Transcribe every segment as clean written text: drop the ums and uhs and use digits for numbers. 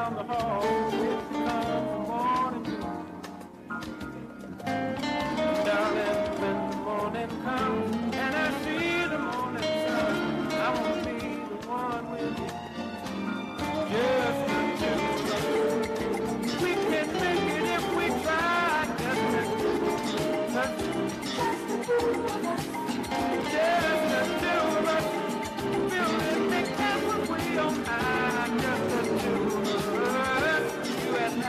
down the hall, here comes the morning dew. Darling, when the morning comes and I see the morning sun, I want to be the one with you. Just the two of us. We can make it if we try. Just the two of us. Just the two of us. Building the castle way on high. Just the two of us. You and I.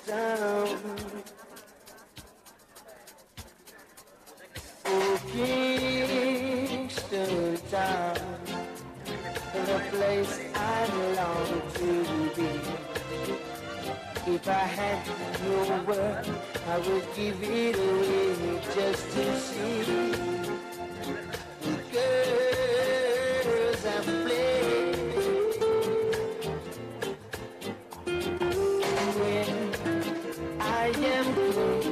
Down. Oh, Kingston Town, the place I long to be. If I had your word, I would give it away just to see the girls I'm playing. I am king,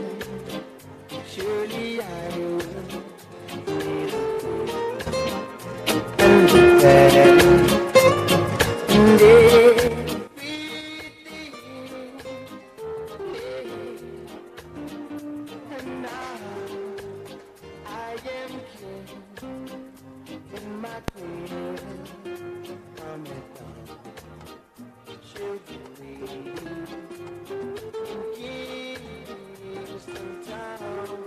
surely I will. And now I am king in my queen. I'm a dog, surely Kingston Town.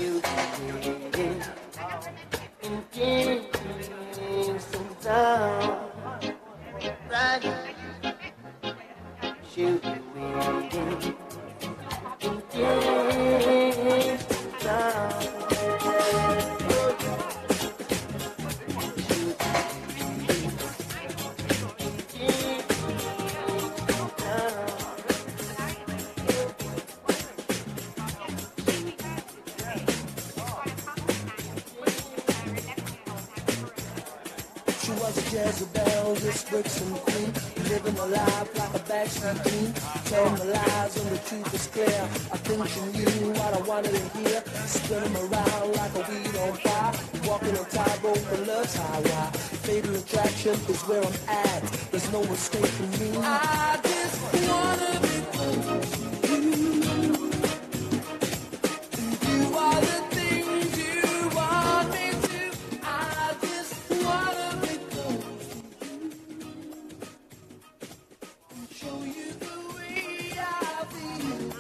She'll be waiting in Kingston Town. Right here. She'll be waiting in Kingston Town. She was a Jezebel, this Brixton queen, living a life like a backstreet queen, telling the lies when the truth is clear. I think she knew what I wanted to hear, spinning around like a weed on fire, walking on tightrope and love's highway. Fatal attraction is where I'm at, there's no escaping me. I just wanna be close to you. You are the things you want me to. I just wanna be close to you. Show you the way I feel.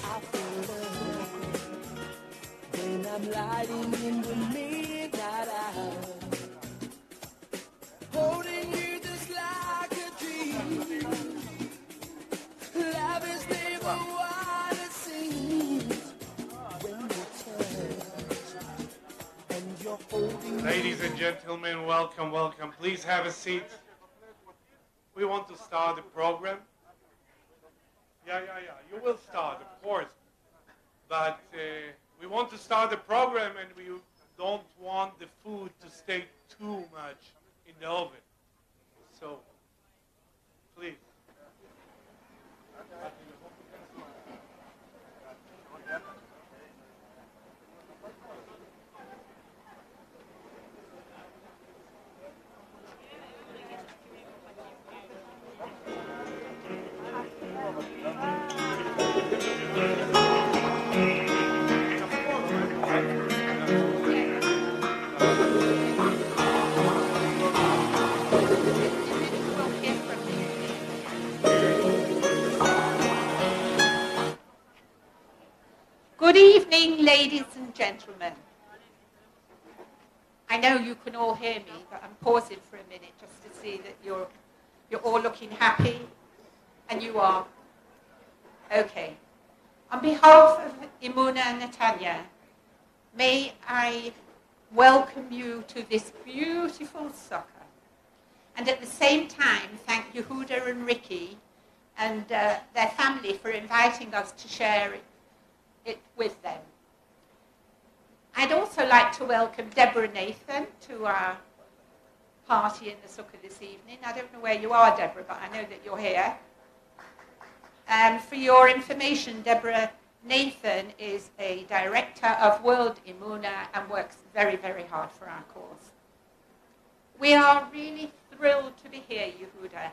I feel love when I'm lighting in the midnight hour, holding you just like a dream. Love is never what it seems when you touch and you're holding. Ladies and gentlemen, welcome, welcome. Please have a seat. We want to start the program. Yeah. You will start, of course. But we want to start the program and we don't want the food to stay too much in the oven. So, please. Good evening, ladies and gentlemen. I know you can all hear me, but I'm pausing for a minute just to see that you're all looking happy, and you are. Okay. On behalf of Imuna and Natanya, may I welcome you to this beautiful sukkah, and at the same time thank Yehuda and Ricky and their family for inviting us to share it with them. I'd also like to welcome Deborah Nathan to our party in the sukkah this evening. I don't know where you are, Deborah, but I know that you're here. For your information, Deborah Nathan is a director of World Imuna and works very, very hard for our cause. We are really thrilled to be here, Yehuda,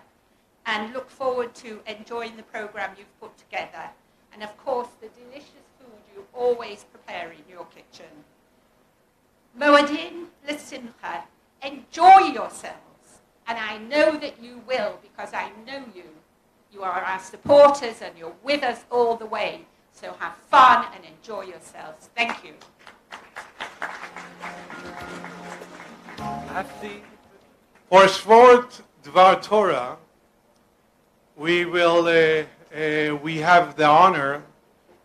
and look forward to enjoying the program you've put together. And of course, the delicious food you always prepare in your kitchen. Moadin l'simcha, enjoy yourselves. And I know that you will, because I know you. You are our supporters and you're with us all the way. So have fun and enjoy yourselves. Thank you. For Shvort Dvar Torah, we have the honor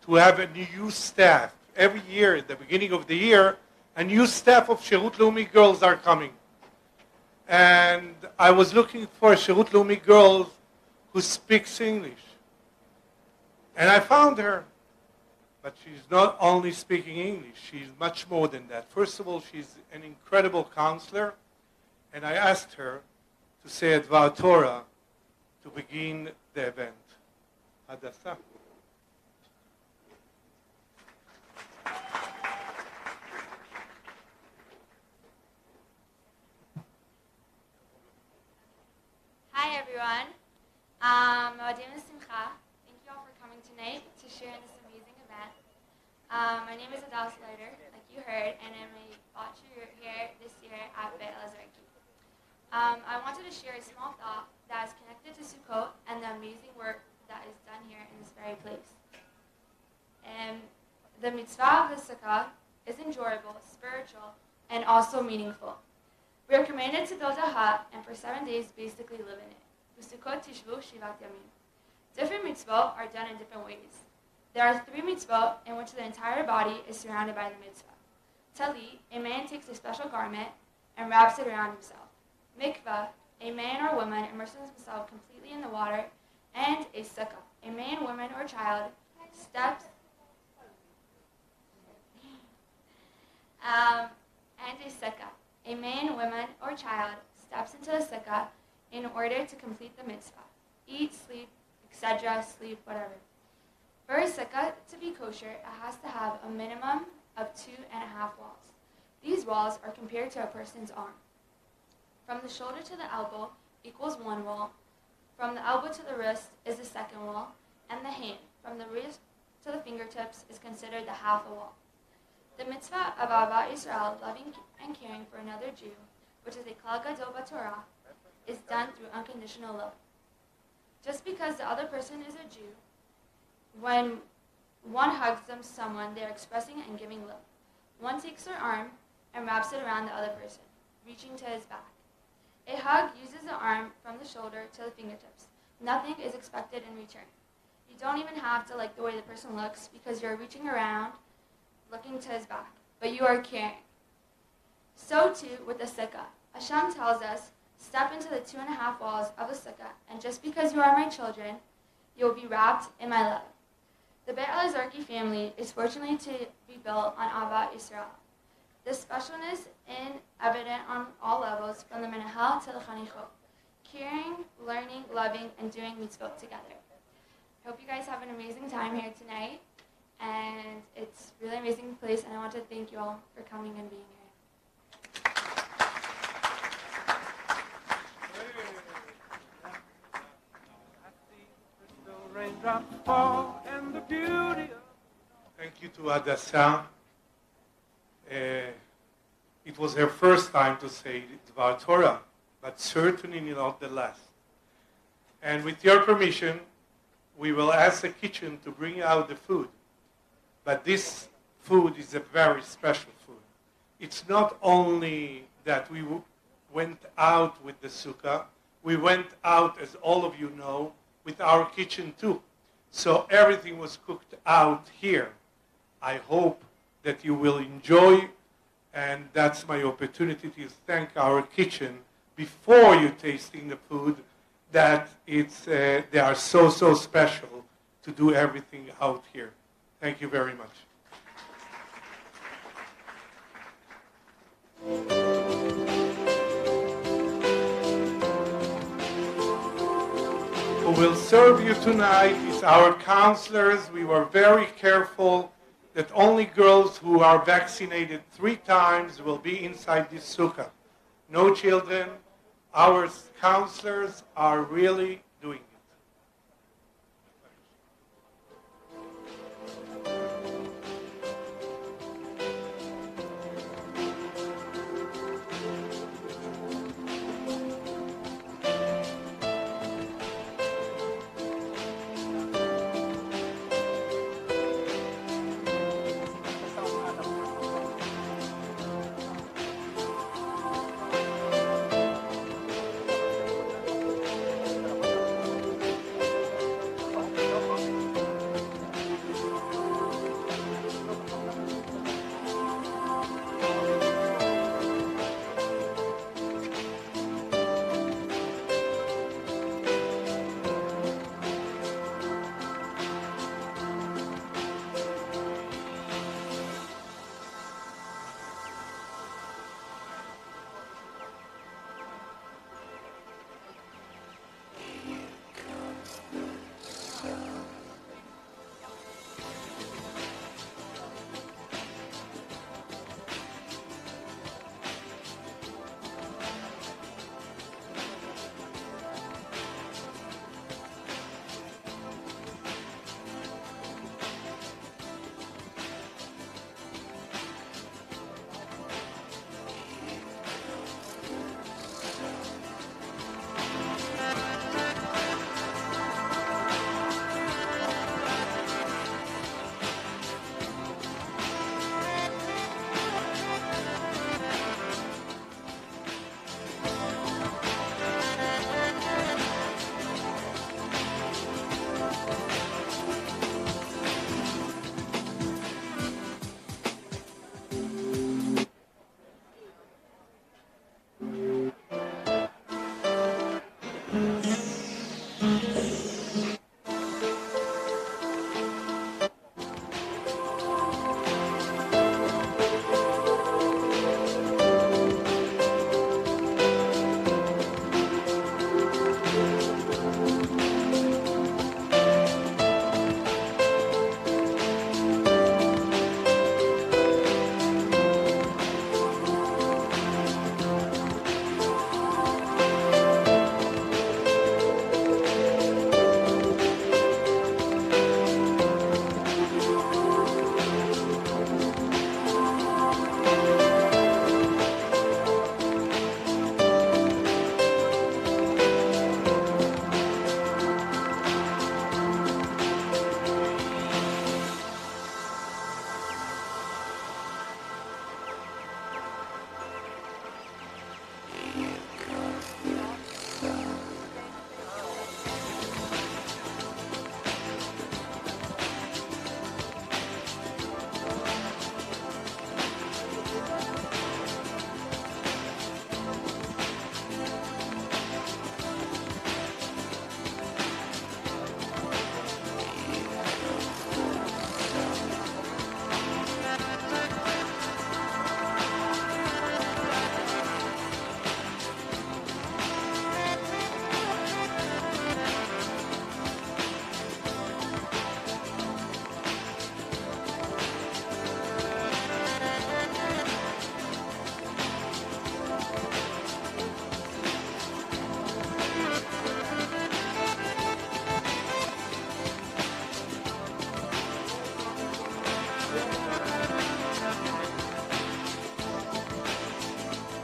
to have a new staff. Every year, at the beginning of the year, a new staff of Shirut Leumi girls are coming. And I was looking for Shirut Leumi girls who speaks English. And I found her. But she's not only speaking English, she's much more than that. First of all, she's an incredible counselor. And I asked her to say a Dvar Torah to begin the event. Hadassah. Hi everyone. Moadim Simcha. Thank you all for coming tonight to share in this amazing event. My name is Adal Slider, like you heard, and I'm a bachelor here this year at Beit Elazarki. I wanted to share a small thought that is connected to Sukkot and the amazing work that is done here in this very place. The mitzvah of the sukkah is enjoyable, spiritual, and also meaningful. We are commanded to build a hut and for 7 days basically live in it. SUKKOT tishvu shivat yamim. Different mitzvot are done in different ways. There are 3 mitzvot in which the entire body is surrounded by the mitzvah. Talit, a man takes a special garment and wraps it around himself. Mikvah, a man or woman immerses himself completely in the water. And a sukkah, a man, woman, or child steps and a sukkah, a man, woman, or child steps into the sukkah in order to complete the mitzvah. Eat, sleep, etc., sleep, whatever. For a sukkah to be kosher, it has to have a minimum of 2.5 walls. These walls are compared to a person's arm. From the shoulder to the elbow equals 1 wall. From the elbow to the wrist is the 2nd wall, and the hand, from the wrist to the fingertips, is considered the half a wall. The mitzvah of Ahavat Yisrael, loving and caring for another Jew, which is a klal gadol b'Torah, is done through unconditional love. Just because the other person is a Jew, when one hugs someone, they are expressing and giving love. One takes their arm and wraps it around the other person, reaching to his back. A hug uses the arm from the shoulder to the fingertips. Nothing is expected in return. You don't even have to like the way the person looks because you're reaching around, looking to his back, but you are caring. So too with the sukkah. Hashem tells us, step into the 2.5 walls of the sukkah, and just because you are my children, you will be wrapped in my love. The Beit Elazarki family is fortunate to be built on Ahavat Yisrael. This specialness is evident on all levels, from the menahel to the chanichot. Caring, learning, loving, and doing mitzvot together. I hope you guys have an amazing time here tonight, and it's a really amazing place, and I want to thank you all for coming and being here. Raindrops fall and the beauty of Thank you to Hadassah. It was her first time to say Dvar Torah, but certainly not the last. And with your permission, we will ask the kitchen to bring out the food. But this food is a very special food. It's not only that we went out with the sukkah, we went out, as all of you know, with our kitchen too. So everything was cooked out here. I hope that you will enjoy, and that's my opportunity to thank our kitchen before you tasting the food, that they are so special to do everything out here. Thank you very much. Who will serve you tonight is our counselors. We were very careful that only girls who are vaccinated 3 times will be inside this sukkah. No children. Our counselors are really doing it.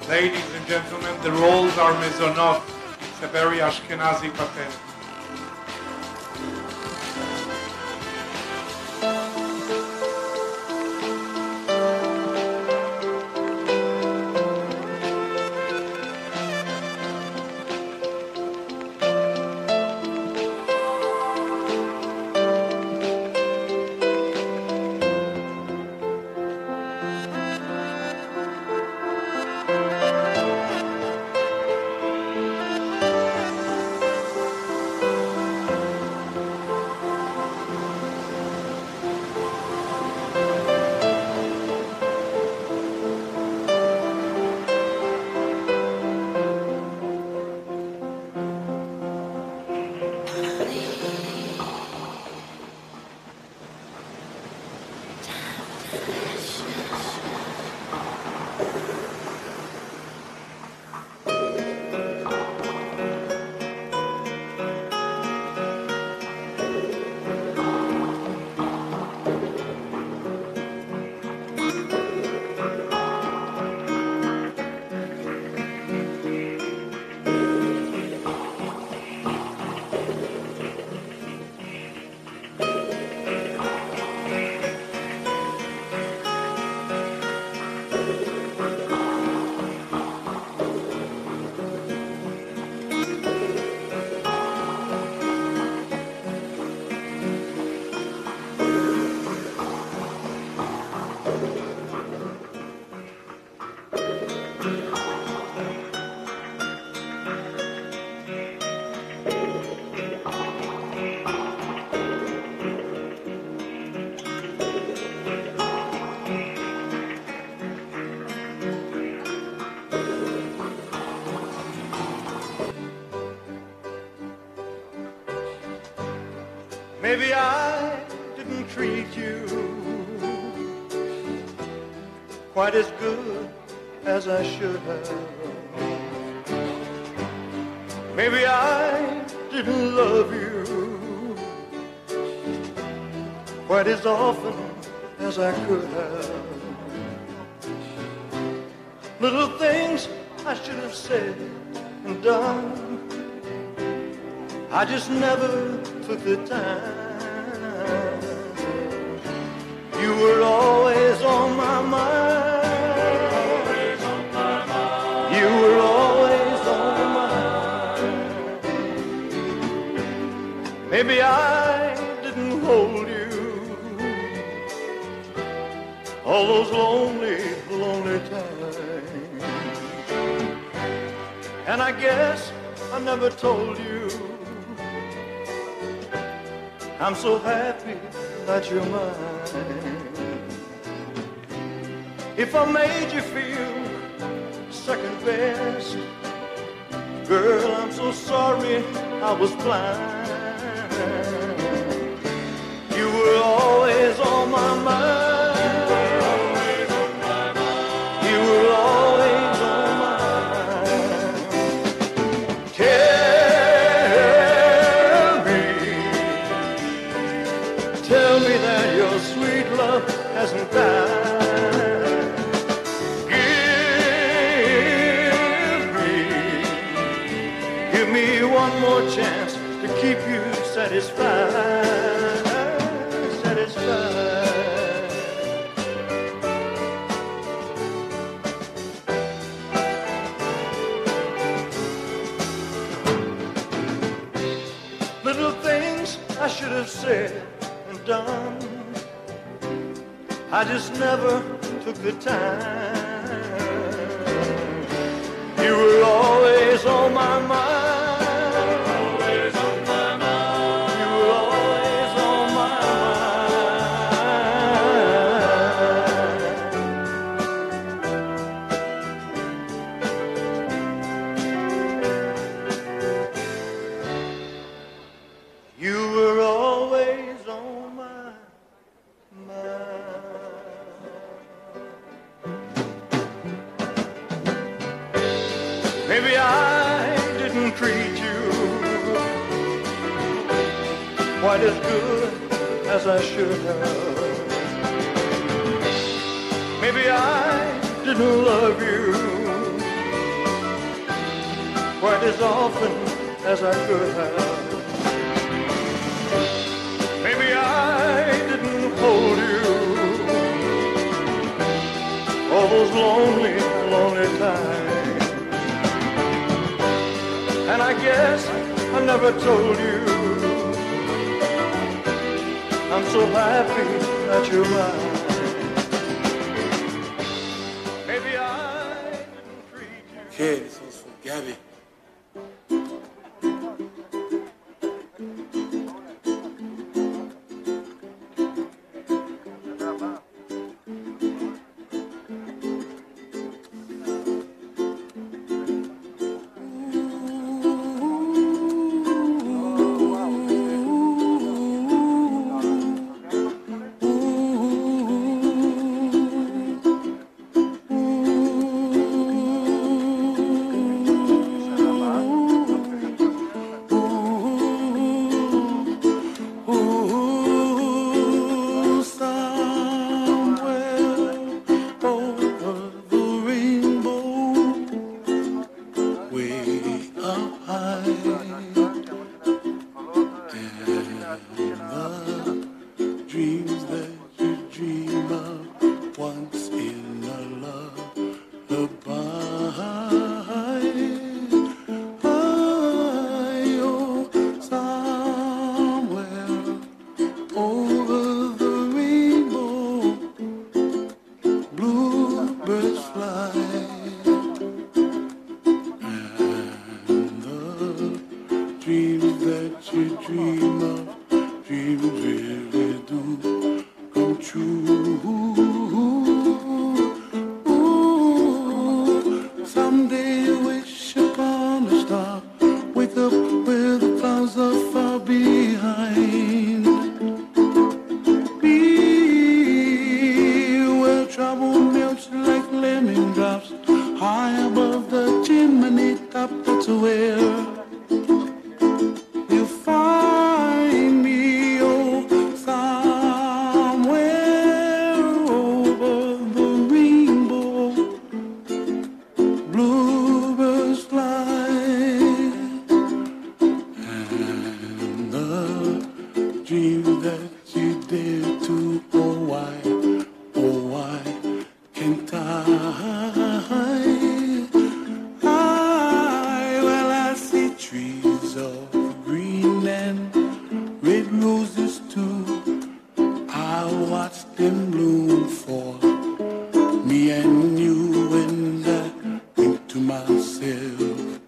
Ladies and gentlemen, the rolls are mezonot. It's a very Ashkenazi pattern. Maybe I didn't treat you quite as good as I should have. Maybe I didn't love you quite as often as I could have. Little things I should have said and done, I just never took the time. You were always on my mind. You were always on my mind. Maybe I didn't hold you all those lonely, lonely times. And I guess I never told you I'm so happy that you're mine. If I made you feel second best, girl, I'm so sorry I was blind. You were always on my mind. You were always on my mind. Tell me that your sweet love hasn't died. Give me one more chance to keep you satisfied, satisfied. Little things I should have said and done, I just never took the time. You were always on my mind. Always on my mind. You were always on my mind. You were always on my mind. Maybe I didn't treat you quite as good as I should have. Maybe I didn't love you quite as often as I could have. Maybe I didn't hold you all those lonely, lonely times. And I guess I never told you I'm so happy that you're mine. Maybe I didn't treat you. Okay, this one's for Gabby. Dreams that you dream of once in a lullaby. Oh, somewhere over the rainbow, bluebirds fly, and the dreams that you dream of, dreams really do come true. Ooh, someday you wish upon a star, wake up where the clouds are far behind. Be where trouble melts like lemon drops, high above the chimney top. That's where you find me. Oh, somewhere over the rainbow, bluebirds fly, and the dream that you dare to, oh why can't I? Well, I see trees of green and red roses too. I watch them bloom for me and you, and I think to myself,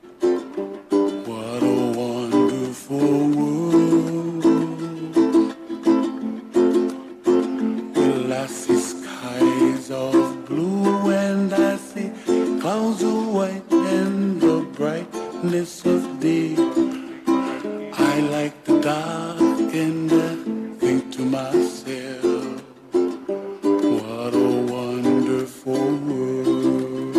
what a wonderful world. Well, I see skies of blue and I see clouds of white and the brightness of day. I like the dark and I think to myself, what a wonderful world.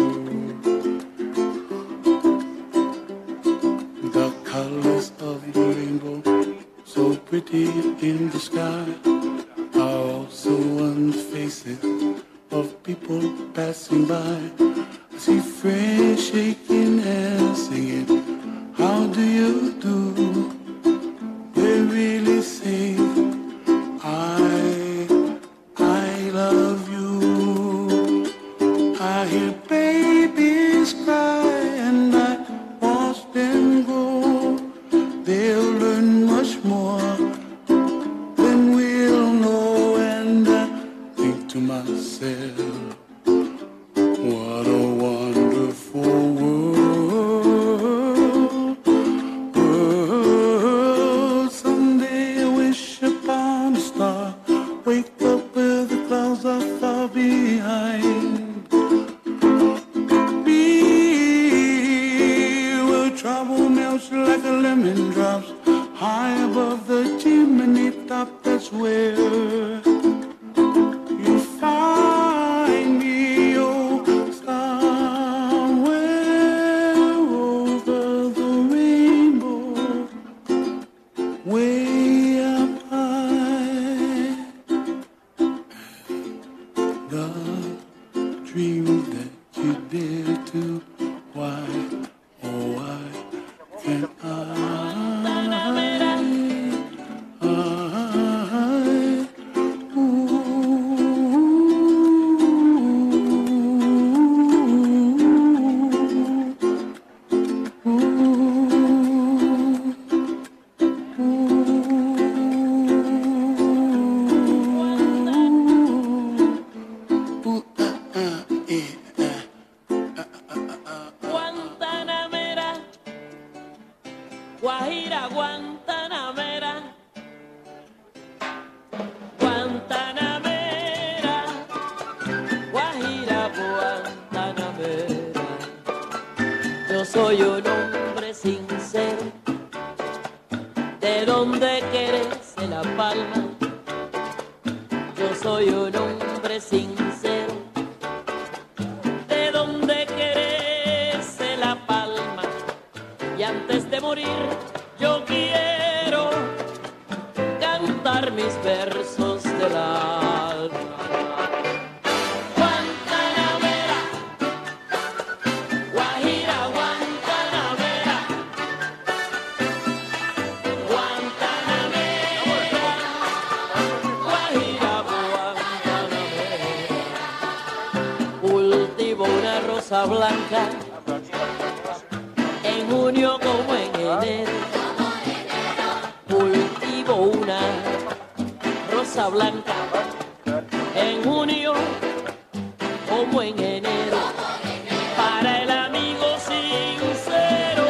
The colors of the rainbow, so pretty in the sky, are also on the faces of people passing by. I see friends shaking hands singing, how do you do? They really say, I love you. I hear babies cry and I watch them grow. They'll learn much more than we'll know, and I think to myself, what a wonderful world. Someday I wish upon a star, wake up where the clouds are far behind. Be where trouble melts like a lemon drops, high above the chimney top. That's where you find me. Oh, somewhere over the rainbow, way up high. The dream that you dare to, why, oh why Guantanamera, Guajira, Guantanamera, Guantanamera, Guajira, Guantanamera. Yo soy un hombre sincero, de donde querese La Palma. Yo soy un hombre sincero, de donde querese La Palma. Y antes de morir yo quiero cantar mis versos del alma. Guantanamera, Guajira, Guantanamera, Guantanamera, Guajira, Guantanamera. Cultivo una rosa blanca en junio como en enero. Cultivo una rosa blanca en junio como en enero. Para el amigo sincero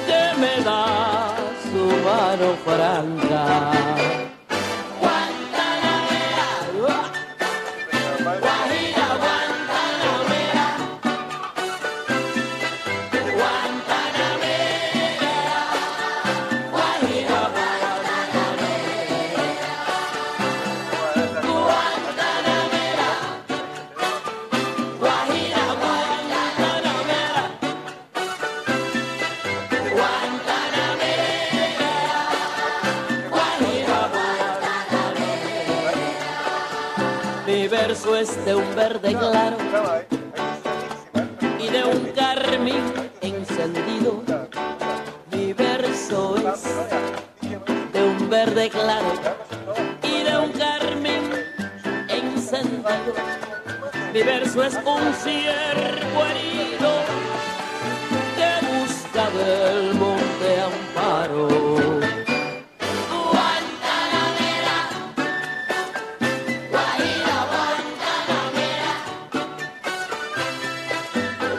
que me da su mano franca. Guantanamera, Guajira, Guantanamera, Guantanamera, Guajira, Guantanamera, Guantanamera, Guajira, Guantanamera, Guantanamera, Guajira, Guantanamera. Mi verso es de un verde claro y de un carmín encendido. Mi verso es de un verde claro y de un carmín encendido. Mi verso es un ciervo herido que busca del monte amparo. Guantanamera, Guajira, Guantanamera,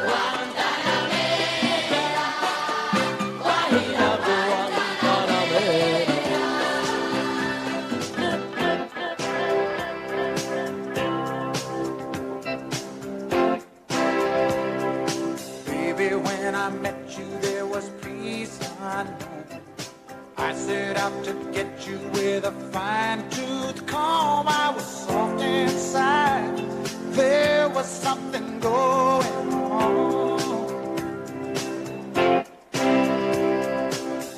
Guantanamera, Guajira, Baby, when I met you, there was peace unknown. I set out to get you with a fine-tooth comb. I was soft inside. There was something going on.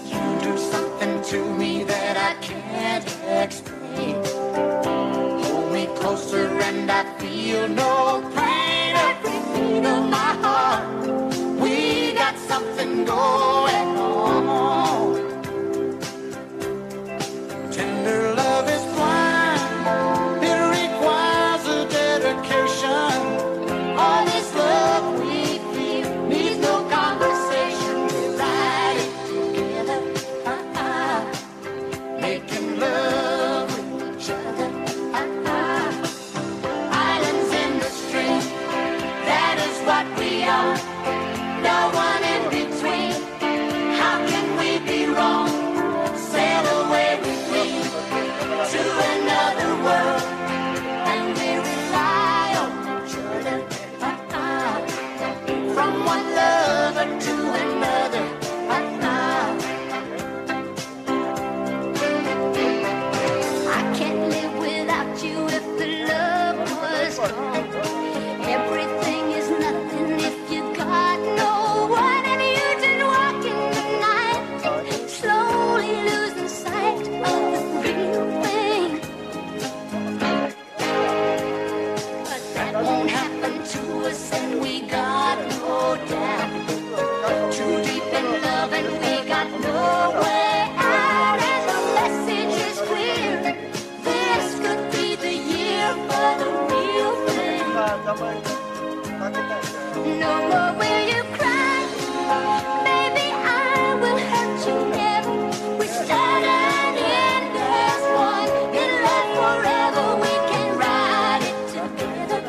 You do something to me that I can't explain. Hold me closer and I feel no pain. Every beat of my heart, we got something going on. Tender love is blind, it requires a dedication. All this love we feel needs no conversation. We ride it together, making love with each other. Islands in the stream, that is what we are. No one in between. How can we be wrong? Sail away with me to another world, and we rely on each other. From one lover to another. I can't live without you if the love was gone. Everything is nothing if you got no one, and you just walk in the night, slowly losing sight of the real thing. But that won't happen to us, and we got no doubt. Too deep in love, and we got no way out. And the message is clear. This could be the year for the real thing. No more will you cry, baby, I will hurt you never. We started in this one, in love forever. We can ride it together.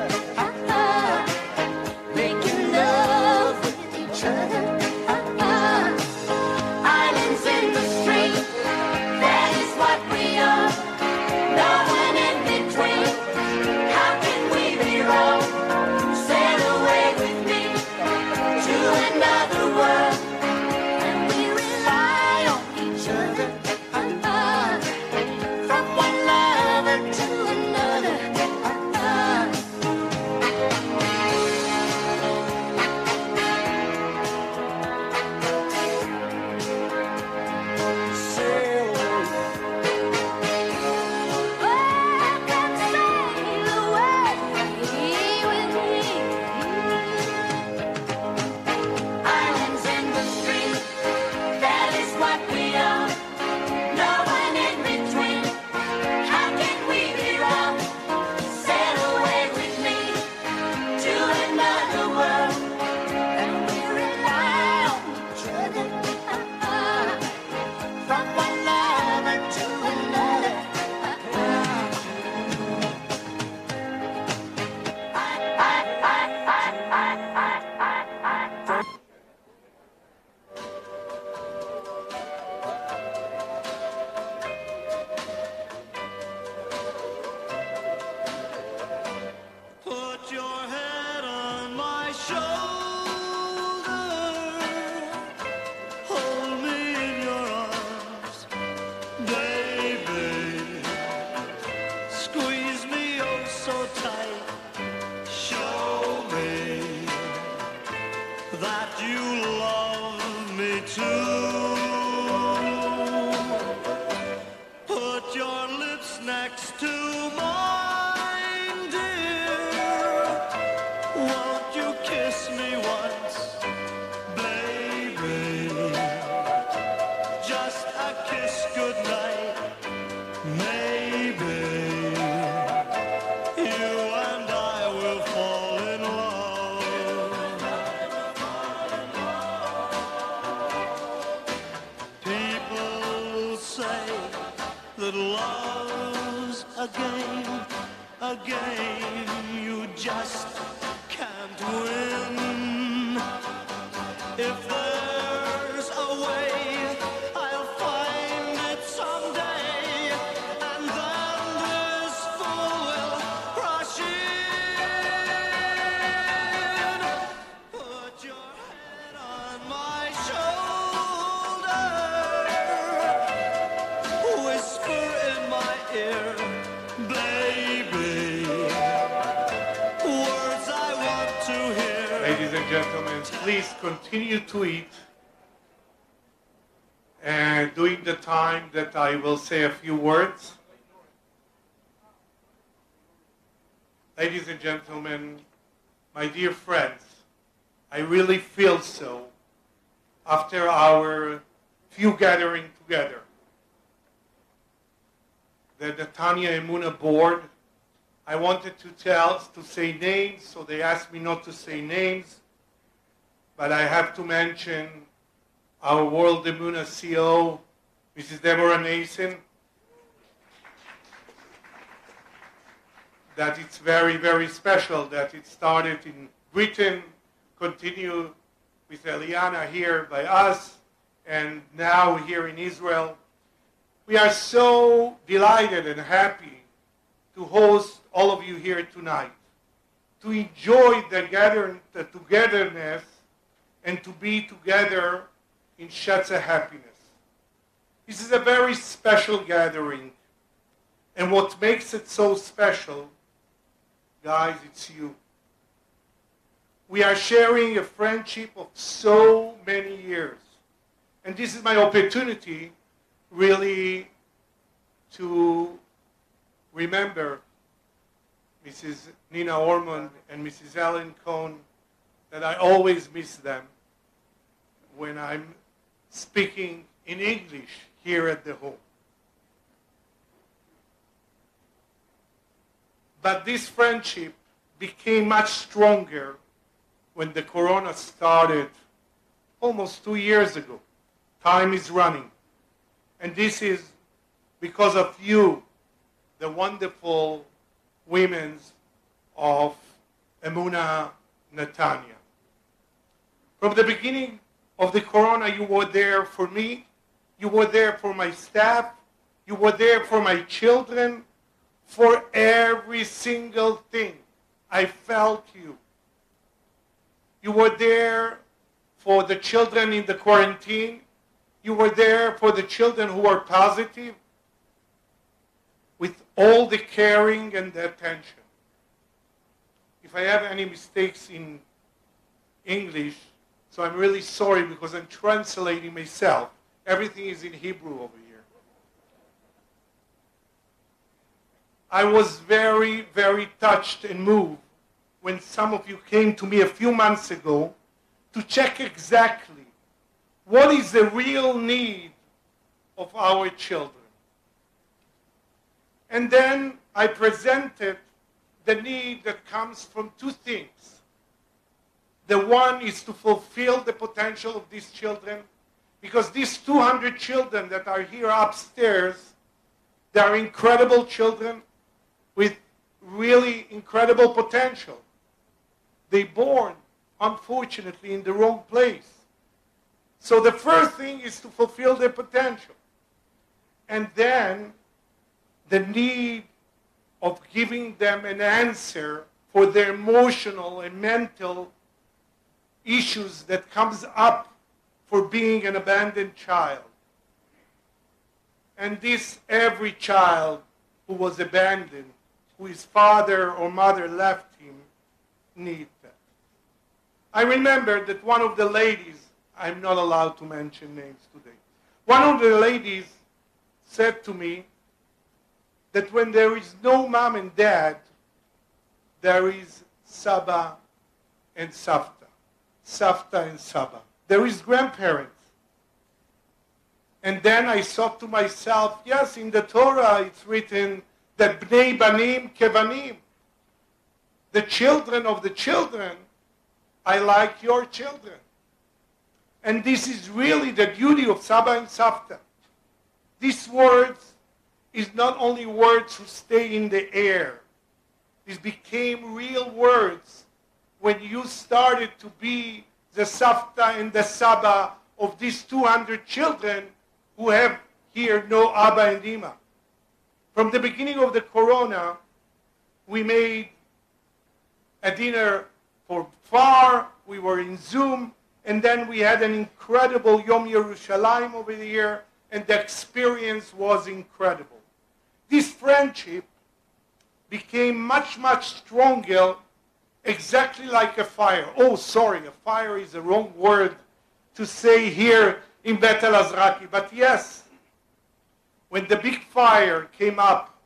too. Put your lips next to mine, dear. Won't you kiss me once, baby? Just a kiss goodnight, maybe. You and I will fall in love. People say that love's a game you just can't win. If there's a way, I'll find it someday, and then this fool will rush in. Put your head on my shoulder, whisper in my ear, baby, words I want to hear. Ladies and gentlemen, please continue to eat. And during the time that I will say a few words, ladies and gentlemen, my dear friends, I really feel so after our few gathering together. The Netanya Emuna board, I wanted to say names, so they asked me not to say names, but I have to mention our World Emuna CEO, Mrs. Deborah Nason, that it's very, very special that it started in Britain, continued with Eliana here by us, and now here in Israel. We are so delighted and happy to host all of you here tonight, to enjoy the togetherness, and to be together in Shetza happiness. This is a very special gathering, and what makes it so special, guys, it's you. We are sharing a friendship of so many years, and this is my opportunity really to remember Mrs. Nina Ormond and Mrs. Ellen Cohn, that I always miss them when I'm speaking in English here at the home. But this friendship became much stronger when the corona started almost 2 years ago. Time is running. And this is because of you, the wonderful women of Emuna Netanya. From the beginning of the corona, you were there for me, you were there for my staff, you were there for my children, for every single thing. I felt you. You were there for the children in the quarantine. You were there for the children who are positive, with all the caring and the attention. If I have any mistakes in English, so I'm really sorry because I'm translating myself. Everything is in Hebrew over here. I was very, very touched and moved when some of you came to me a few months ago to check exactly what is the real need of our children. And then I presented the need that comes from two things. The one is to fulfill the potential of these children, because these 200 children that are here upstairs, they are incredible children with really incredible potential. They born, unfortunately, in the wrong place. So the first thing is to fulfill their potential. And then the need of giving them an answer for their emotional and mental issues that comes up for being an abandoned child. And this, every child who was abandoned, who his father or mother left him, needs that. I remember that one of the ladies, I'm not allowed to mention names today. One of the ladies said to me that when there is no mom and dad, there is Saba and Savta. Savta and Saba. There is grandparents. And then I thought to myself, yes, in the Torah it's written that Bnei Banim Kevanim. The children of the children, I like your children. And this is really the beauty of Saba and Savta. These words is not only words who stay in the air. These became real words when you started to be the Savta and the Saba of these 200 children who have here no Abba and Ima. From the beginning of the Corona, we made a dinner for far, we were in Zoom, and then we had an incredible Yom Yerushalayim over here, and the experience was incredible. This friendship became much, much stronger, exactly like a fire. Oh, sorry, a fire is the wrong word to say here in Bet El Azraqi. But yes, when the big fire came up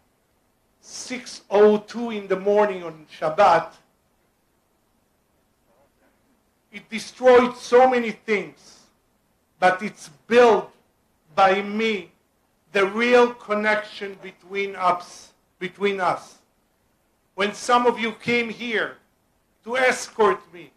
6:02 in the morning on Shabbat, it destroyed so many things, but it's built by me the real connection between us. When some of you came here to escort me,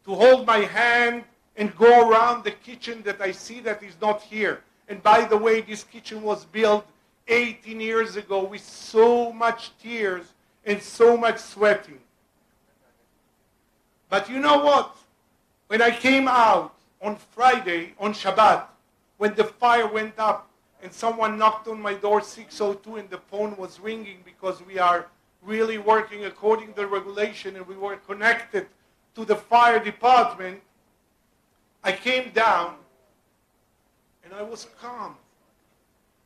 to hold my hand and go around the kitchen that I see that is not here. And by the way, this kitchen was built 18 years ago with so much tears and so much sweating. But you know what? When I came out on Friday, on Shabbat, when the fire went up and someone knocked on my door 6:02 and the phone was ringing because we are really working according to the regulation and we were connected to the fire department, I came down and I was calm.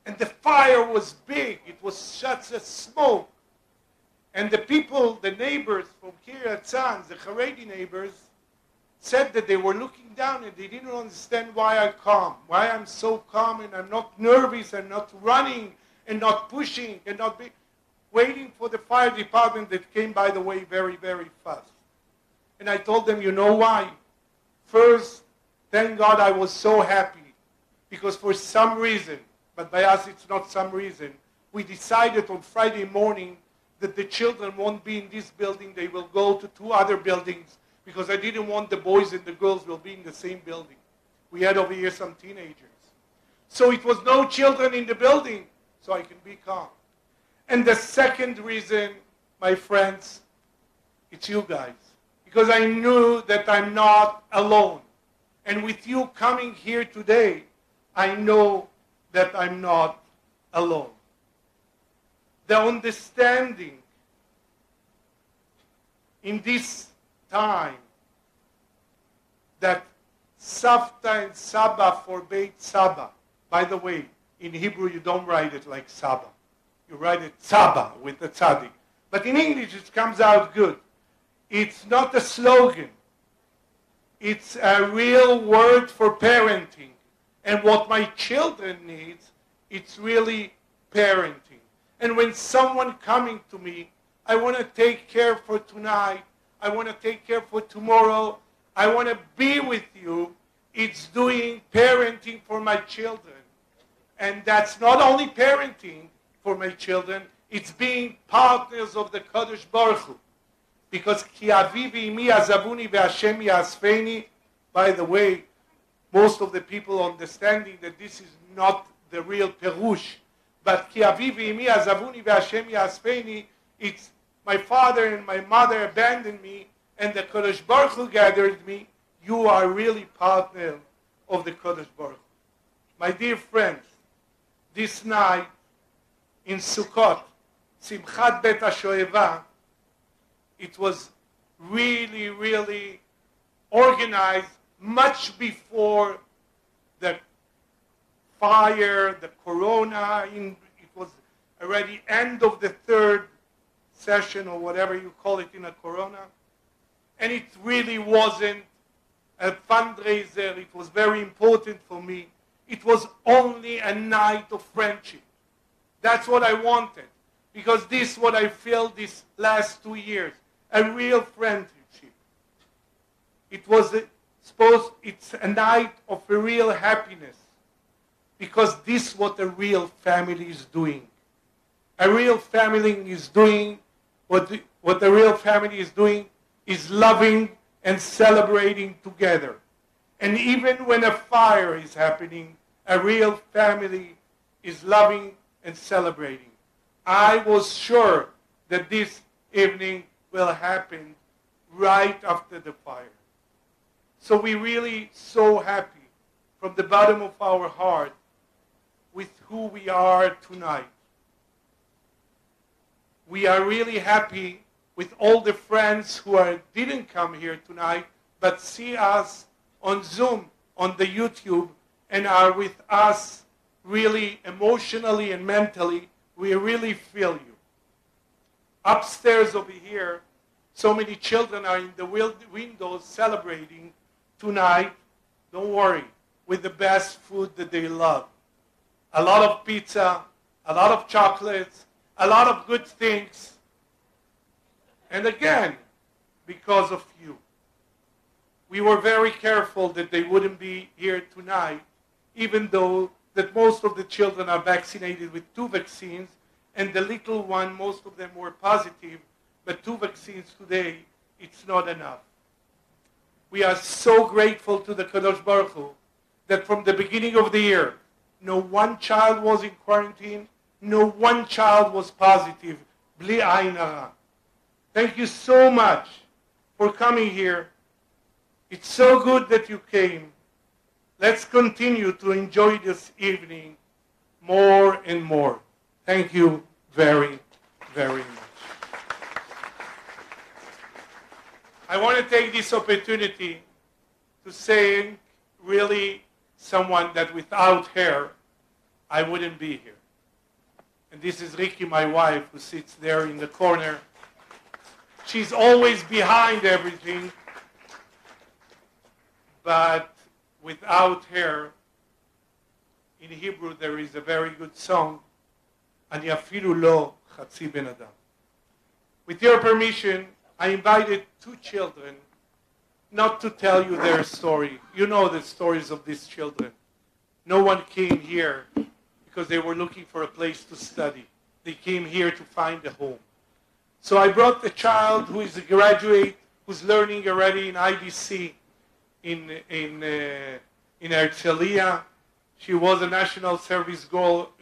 And the fire was big. It was such a smoke. And the people, the neighbors from Kiryat Tzanz, the Haredi neighbors, said that they were looking down and they didn't understand why I'm so calm and I'm not nervous and not running and not pushing and not waiting for the fire department that came, by the way, very, very fast. And I told them, you know why? First, thank God I was so happy because for some reason, but by us it's not some reason, we decided on Friday morning that the children won't be in this building, they will go to 2 other buildings because I didn't want the boys and the girls will be in the same building. We had over here some teenagers. So it was no children in the building, so I can be calm. And the second reason, my friends, it's you guys. Because I knew that I'm not alone. And with you coming here today, I know that I'm not alone. The understanding in this time that Savta and Saba forbade Saba. By the way, in Hebrew you don't write it like Saba. You write it Saba with the tzaddik. But in English it comes out good. It's not a slogan. It's a real word for parenting. And what my children need, it's really parenting. And when someone coming to me, I want to take care for tonight, I want to take care for tomorrow, I want to be with you, it's doing parenting for my children. And that's not only parenting for my children, it's being partners of the Kadosh Baruch Hu. Because Ki avi v'imi azavuni ve'Hashem yasfeni, by the way, most of the people understanding that this is not the real Perush, but Ki avi v'imi azavuni ve'Hashem yasfeni, it's my father and my mother abandoned me, and the Kadosh Baruch Hu gathered me. You are really partner of the Kadosh Baruch Hu. My dear friends, this night in Sukkot, Simchat Bet HaShoeva, it was really, really organized much before the fire, the corona. It was already end of the 3rd session or whatever you call it in a corona. And it really wasn't a fundraiser. It was very important for me. It was only a night of friendship. That's what I wanted, because this is what I felt these last 2 years, a real friendship. It's a night of a real happiness, because this is what a real family is doing. A real family is doing, what the real family is doing is loving and celebrating together. And even when a fire is happening, a real family is loving and celebrating. I was sure that this evening will happen right after the fire. So we're really so happy from the bottom of our heart with who we are tonight. We are really happy with all the friends who didn't come here tonight, but see us on Zoom, on the YouTube, and are with us really emotionally and mentally. We really feel you. Upstairs over here, so many children are in the windows celebrating tonight. Don't worry, with the best food that they love. A lot of pizza, a lot of chocolates, a lot of good things. And again, because of you. We were very careful that they wouldn't be here tonight, even though that most of the children are vaccinated with 2 vaccines, and the little one, most of them were positive, but 2 vaccines today, it's not enough. We are so grateful to the Kadosh Baruch Hu that from the beginning of the year, no one child was in quarantine, no one child was positive, bli ayin hara. Thank you so much for coming here. It's so good that you came. Let's continue to enjoy this evening more and more. Thank you very, very much. I want to take this opportunity to say really someone that without her, I wouldn't be here. And this is Ricky, my wife, who sits there in the corner. She's always behind everything, but without her, in Hebrew there is a very good song, Ani afilu lo chatzi ben adam. With your permission, I invited 2 children not to tell you their story. You know the stories of these children. No one came here because they were looking for a place to study. They came here to find a home. So I brought a child who is a graduate, who's learning already in IDC in Herzliya. She was a national service girl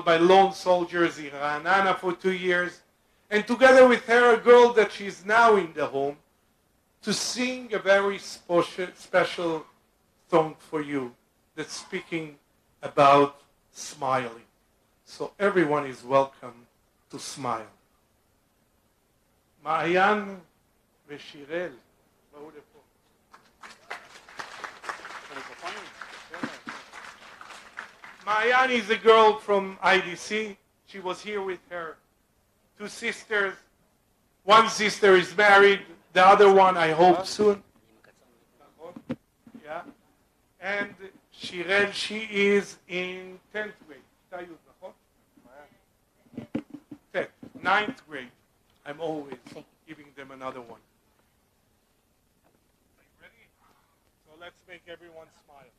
by lone soldiers in Ra'anana for 2 years. And together with her, a girl that she's now in the home, to sing a very special song for you that's speaking about smiling. So everyone is welcome to smile. מעיין ושיראל, בואו לפה. מעיין is a girl from IDC. She was here with her 2 sisters. One sister is married, the other one I hope soon. Yeah. And Shirel, she is in 10th grade. 9th grade. I'm always giving them another one. Are you ready? So let's make everyone smile.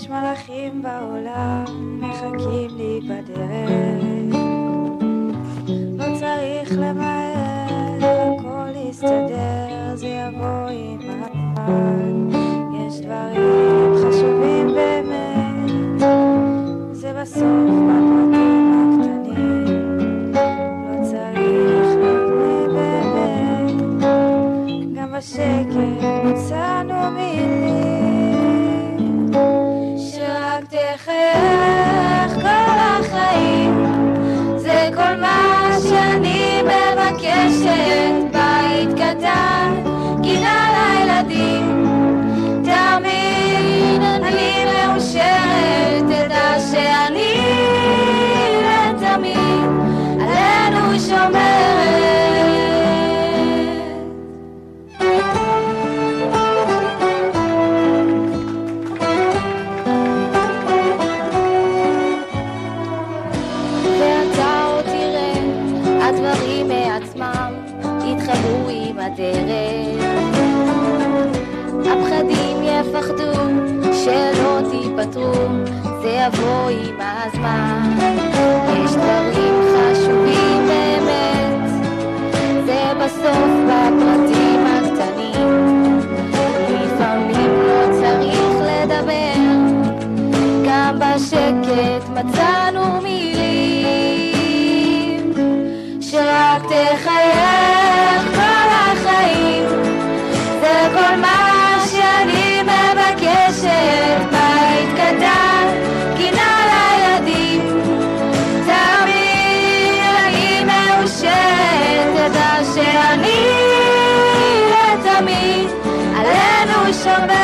מלאכים בעולם מחכים לי בדרך, לא צריך למהר, הכל יסתדר, זה יבוא עם הזמן. יש דברים חשובים באמת, זה בסוף בפרטים הקטנים, לא צריך להיות באמת, גם בשקט מצאנו מילים תפחדו, שלא תיפטרו, זה יבוא עם הזמן. יש דברים חשובים באמת, זה בסוף בפרטים הקטנים. לפעמים לא צריך לדבר, גם בשקט מצאנו מילים, שרק תחייך כל החיים, זה כל מה שאני מבקשת. בית קטן, גינה לילדים, תמיד אני מאושרת, תדע שאני לתמיד עלינו שומר.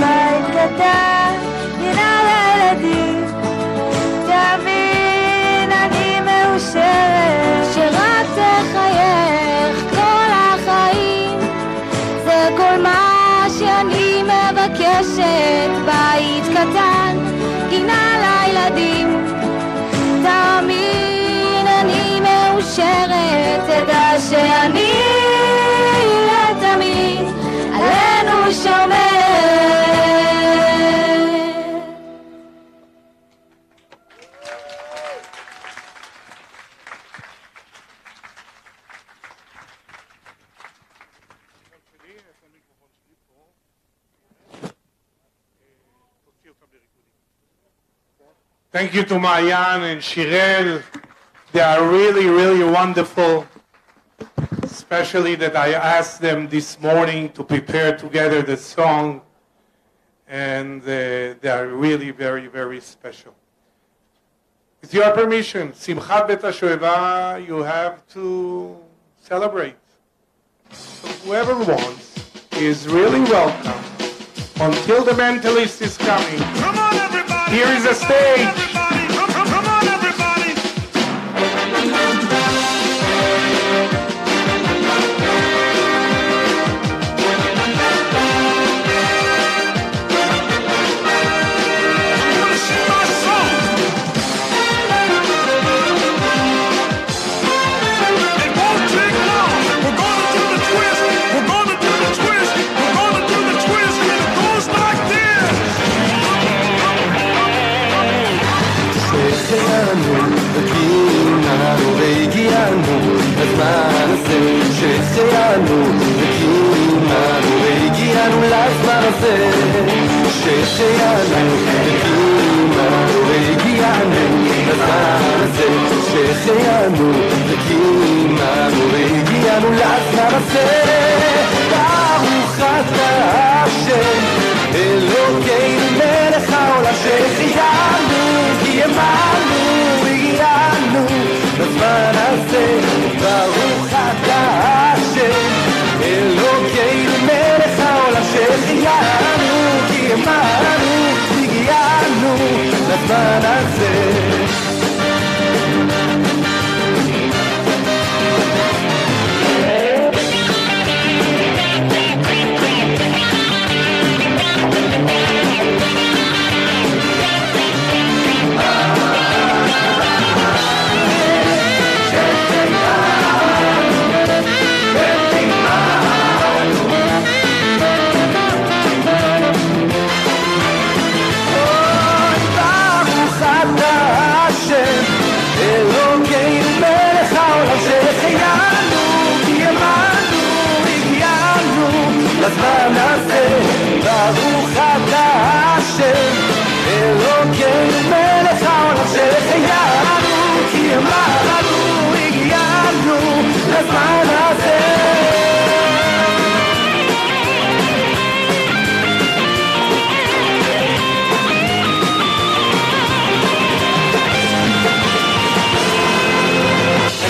בית קטן, גינה לילדים, תבין אני מאושרת, שרק תחייך כל החיים, זה כל מה שאני מבקשת. בית קטן, גינה לילדים, תבין אני מאושרת, תדע שאני לתמיד עלינו שומר. Thank you to Mayan and Shirel. They are really, really wonderful. Especially that I asked them this morning to prepare together the song. And they are really very, very special. With your permission, Simchat Bet HaShoeva, you have to celebrate. So whoever wants is really welcome until the mentalist is coming. Come on, everybody! Here is a stage. Come on, everybody! I'm gonna sing my song. It won't take long. We're gonna do the twist. We're gonna do the twist. We're gonna do the twist. And it goes like this. שהחיינו וקיימנו והגיענו לזמן הזה, שהחיינו וקיימנו והגיענו לזמן הזה, שהחיינו וקיימנו והגיענו לזמן הזה, שהחיינו וקיימנו והגיענו לזמן הזה. ברוך אתה השם אלוקינו מלך העולם, שהחיינו קיימנו והגיענו לזמן הזה. ברוך אתה השם אלוקינו מלך העולם, שהחיינו קיימנו והגיענו לזמן הזה. לזמן הזה, ברוך אתה השם אלוקינו מלך העולם, שהחיינו קיימנו והגיענו לזמן הזה.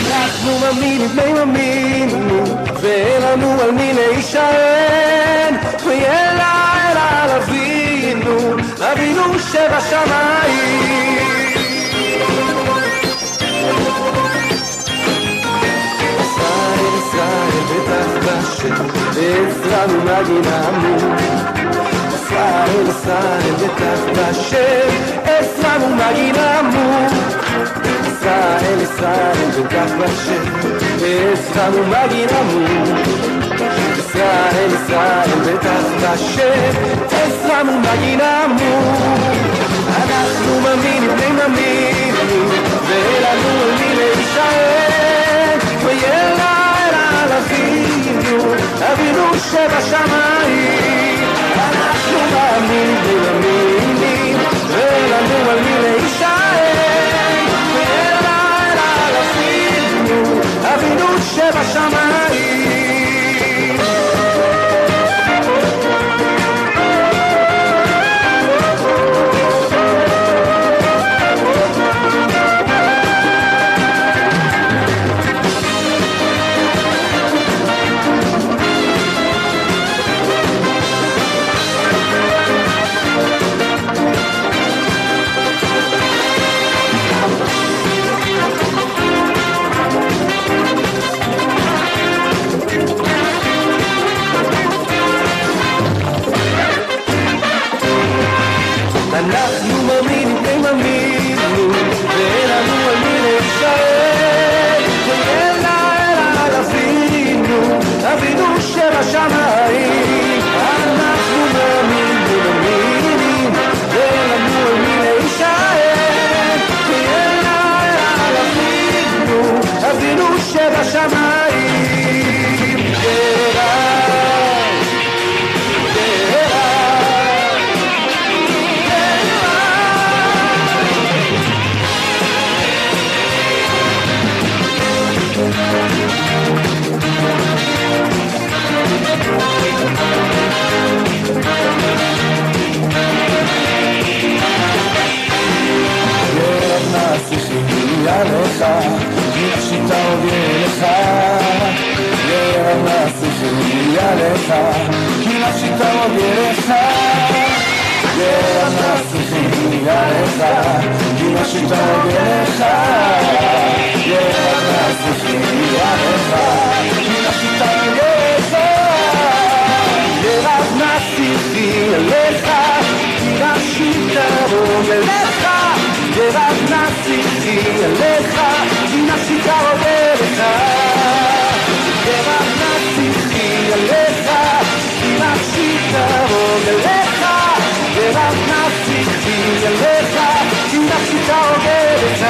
אנחנו מאמינים בני מאמינו, ואין לנו על מי להישען, ויהיה לילה אבינו שבשמיים. ישראל ישראל בטח בשם בעזרה ומגינמו. ישראל ישראל בטח בשם עזרה ומגינמו. ישראל ישראל בטח בשם עזרה ומגינמו. ישראל ישראל בטח בשם עזרה ומגינמו. אנחנו מאמינים בני מאמינים ואין לנו על מי להישען. ויאללה אלה על אבינו אבינו שבשמיים. אנחנו מאמינים בני מאמינים ואין לנו על מי להישען. ויאללה אלה על אבינו אבינו שבשמיים. אנחנו מאמינים בני מאמינים ואין לנו על מי להישען. ויאללה אלה על אבינו אבינו שבשמיים. אנחנו מאמינים בני מאמינים ואין לנו על מי להישען. ויאללה אלה על אבינו אבינו שבשמיים. עליך, נפשי תעוגה לך. ירב נסיכי עליך, נפשי תעוגה לך. ירב נסיכי עליך, נפשי תעוגה לך. ירב נסיכי עליך, נפשי תעוגה לך. ירב נסיכי עליך, נפשי תעוגה לך. ירב נסיכי עליך, נפשי תעוגה לך. ירב נסיכי עליך, נפשי תעוגה לך. ירב נסיכי עליך, נפשי תעוגה לך.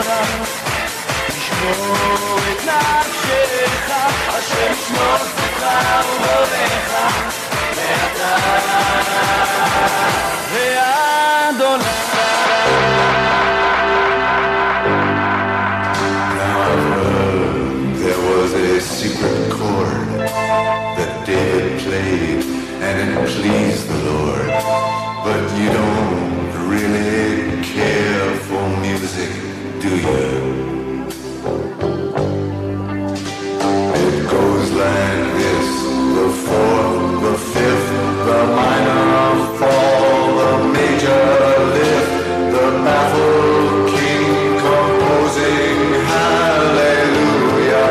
תורה, תשמור את נפשך, השם ישמור ספרך ומורך, ואתה ואדוני. There was a secret chord that David played, and it pleased the Lord. But you don't really care for music, do you? It goes like this: the fourth, the fifth, the minor fall, the major lift, the baffled king composing hallelujah.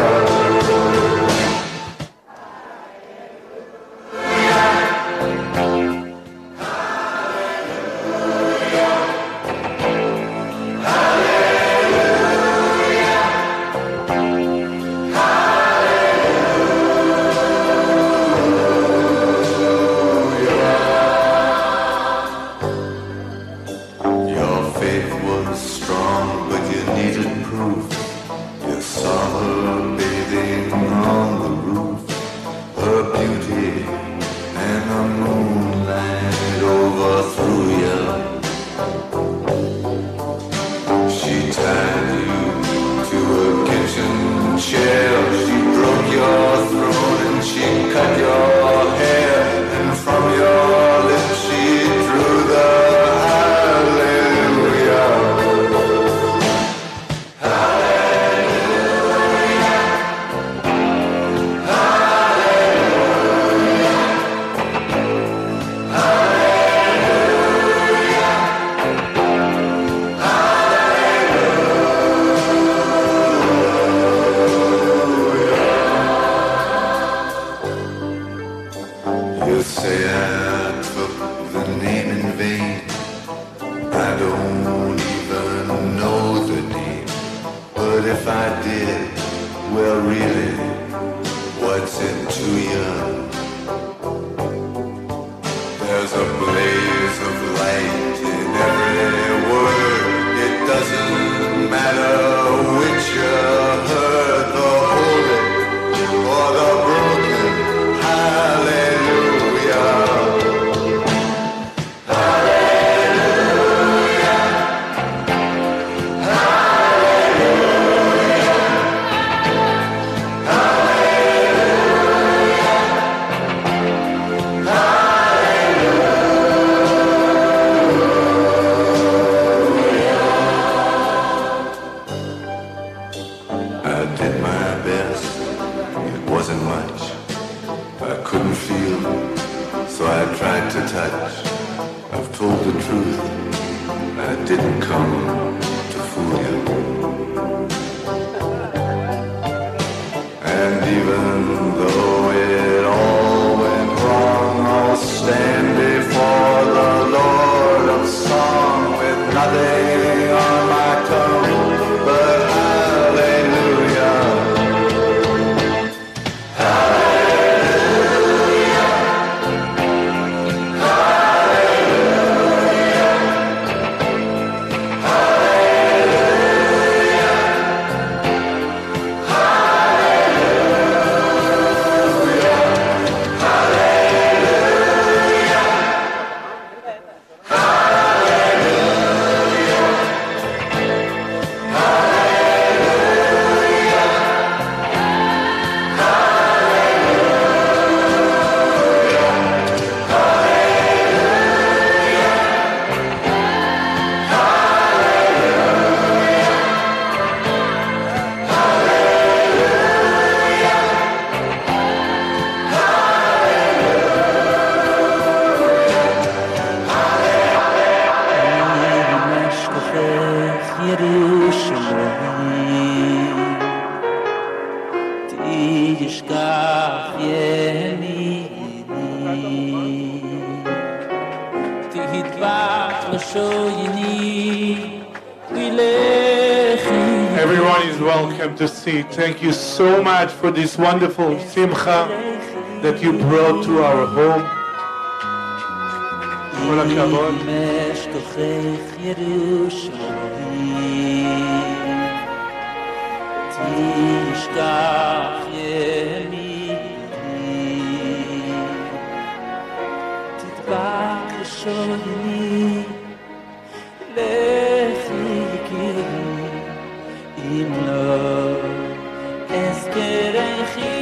Everyone is welcome to see. Thank you so much for this wonderful simcha that you brought to our home. כל הכבוד. תשכח ימיני, תדבק לשוני, לכי יקירי, אם לא אזכרכי.